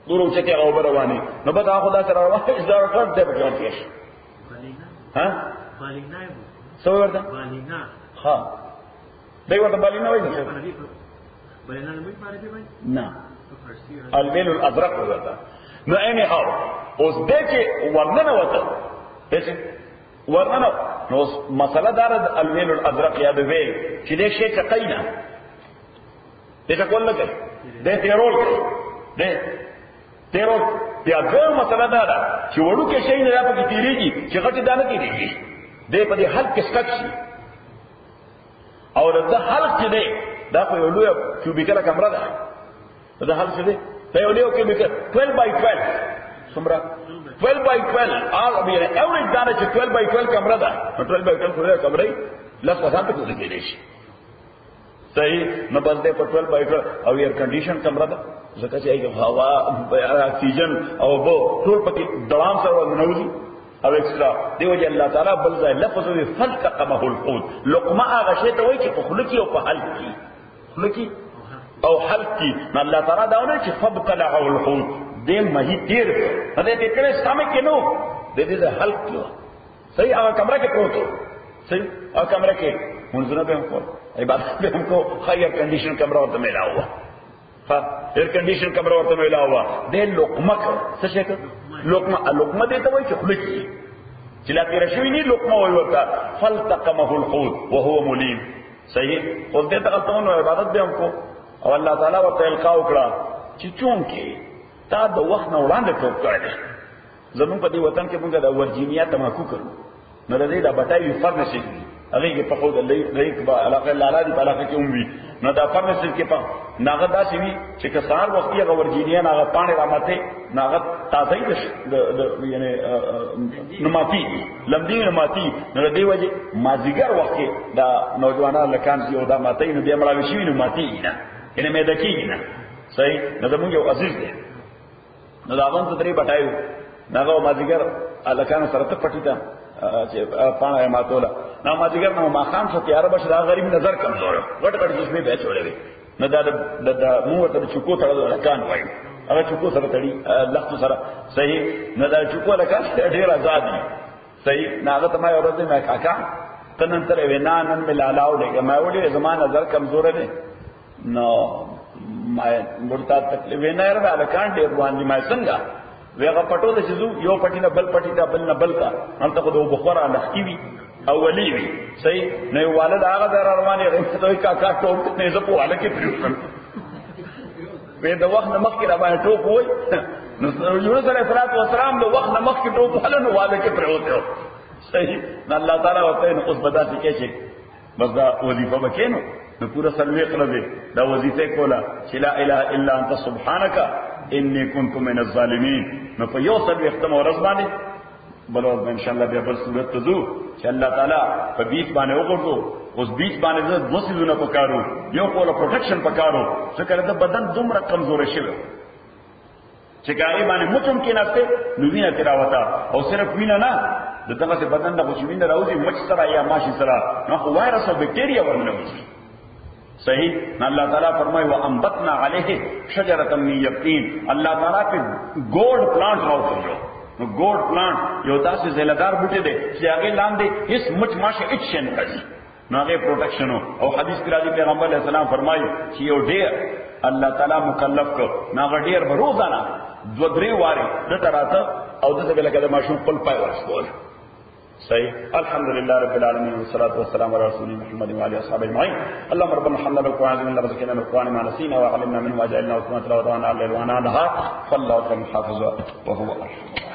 دورو چې کې او رواني نو به دا خدا سره رواني ځار کړ دې په ځان کې ها بالینا څو ورته بالینا ها دې ورته بالینا وایي بالینا نه مې پاره دی وایي نه الویل الازرق ورته نو اینی هاو اوس دې چې ورننه وته دې ورننه نو مسله دار الویل الازرق یا به چې دې شي چقینا دې کول نه کوي دې تیرول دې تیرول بیا دغه مسله دار چې وړو کې شي نه راپکې تیریږي چې غټي دانه کېږي دې په دې حل کې سکټ شي او دا حل چې دې دا په یو لوی کیوبیکل کمره ده دا حل چې دې دا یو لوی کیوبیکل 12 by 12 څومره 12 by 12 all of your every دانه چې 12 by 12 کمره ده 12 by 12 کمره لږ وسات ته کولی کېږي صحیح نو بس دې په 12 by 12 او ایر کنډیشن کمره ده ځکه چې هوا اکسیجن او بو ټول پکې دوام سره منوزي او ایکسترا دیو چې الله تعالی بل ځای لفظ وی فلتقمه الحوت لقمه هغه شی ته وایي چې په خلقي او په حلق کې خلقي او حلق کې الله تعالی دا ونه چې فبتلعه الحوت دې مہی تیر دې دې کله سامه کې نو دې دې حلق کې صحیح هغه کمره کې پروت صحیح هغه کمره کې منځونه به هم کو عبادت به هم کو خیر کنډیشن کمره ورته ملا هوا ایر کنډیشن کمره ورته ملا هوا دې لقمه څه شي لقمه دې ته وایي چې خلقي چې لا تیر شوی نه لقمه وایي ورته فلتقمه الحوت وهو مليم صحیح او دې ته تاسو عبادت به هم کو او الله تعالی ورته القا وکړه چې چون کې تا د وخت نه وړاندې ټوپ کړی دی. زمونږ په دې وطن کې موږ د ورجینیا تماکو کړو، نو د دې د بټایي فرنسیس دي هغه کې په خو د لیک په علاقه لالا دي په علاقه کې هم وي، نو دا فرنسیس کې په ناغه داسې وي چې که سهار وخت یې ورجینیا ناغه پاڼې رامته ناغه تازه د یعنی نماتی لمدی نماتی، نو د دې وجه مازیګر وخت کې دا نوجوانان لکان چې او دا ماته نو بیا مړاوي شي نو ماتی نه یعنی مې دکی نه صحیح. نو زموږ یو عزیز دی، نو دا باندې درې بټایو ناغه مازیګر الکان سره ته پټی تا چې پاڼه ماتوله، نو مازیګر نو ما خام څه تیار بش دا غریب نظر کمزور غټ غټ جسمه به چولې، نو دا مو ته چوکو تړل الکان وایي هغه چوکو سره تړي لخت سره صحیح. نو دا چوکو الکان ډیر آزاد دي صحیح. ناغه ته ما ورته ما کاکا تنن تر وینا نن ملالاو لګه ما وړي زمان نظر کمزور دی، نو ما مرتا تکلیف نه راغله الکان ډیر باندې ما څنګه ویغه پټو د شزو یو پټی نه بل پټی ته بل نه بل کا انت خو د بخورا لختی وی اولی وی صحیح. نه والد هغه در روانه غوښتوي کاکا ټوپ نه زپو والا کې پریوم وې د وخت مخ کې را باندې ټوپ وای، نو یونس علیه السلام د وخت مخ کې ټوپ والا نو والا کې پریوته صحیح. نو الله تعالی ورته نو اوس بداسي کې چې بس دا وظیفه وکینو نو پورا سلوي قربه دا وظیفه کولا چې لا اله الا انت سبحانك انی کنت من الظالمین. نو په یو سلوي ختم ورځ باندې بل ورځ ان شاء الله بیا بل صورت ته ځو چې الله تعالی په 20 باندې وګورو، اوس 20 باندې زه دوه سيزونه پکارو، یو کوله پروټیکشن پکارو چې کله د بدن دومره کمزور شي چې کاری باندې مچم کې نهسته نو وینه تراوتا او صرف وینه نه دغه څه بدن د خوشوینه راوځي مچ سره یا ماشي سره نو خو وایرس او بکټیریا ورنه وځي صحیح. الله تعالی فرمایي وانبتنا علیه شجره من یقطین، الله تعالی په ګولډ پلانټ راوځو. نو ګولډ پلانټ یو داسې زیلدار بوټی دی چې هغه لاندې هیڅ مچ ماشه اچشن کوي، نو هغه پروټیکشن او حدیث کې راځي پیغمبر علیه السلام فرمایي چې یو ډیر الله تعالی مکلف کو ناغه ډیر به روزانه 2-3 واره د تراته او د څه لکه د ماشوم خپل پای ورسول صحيح. الحمد لله رب العالمين والصلاة والسلام على رسول محمد وعلى أصحابه أجمعين. اللهم ربنا حمدنا بالقرآن من رزقنا من القرآن ما نسينا وعلمنا منه وجعلنا وكما تلاوة على الليل وأنا نهار فالله خير حافظ وهو أرحم.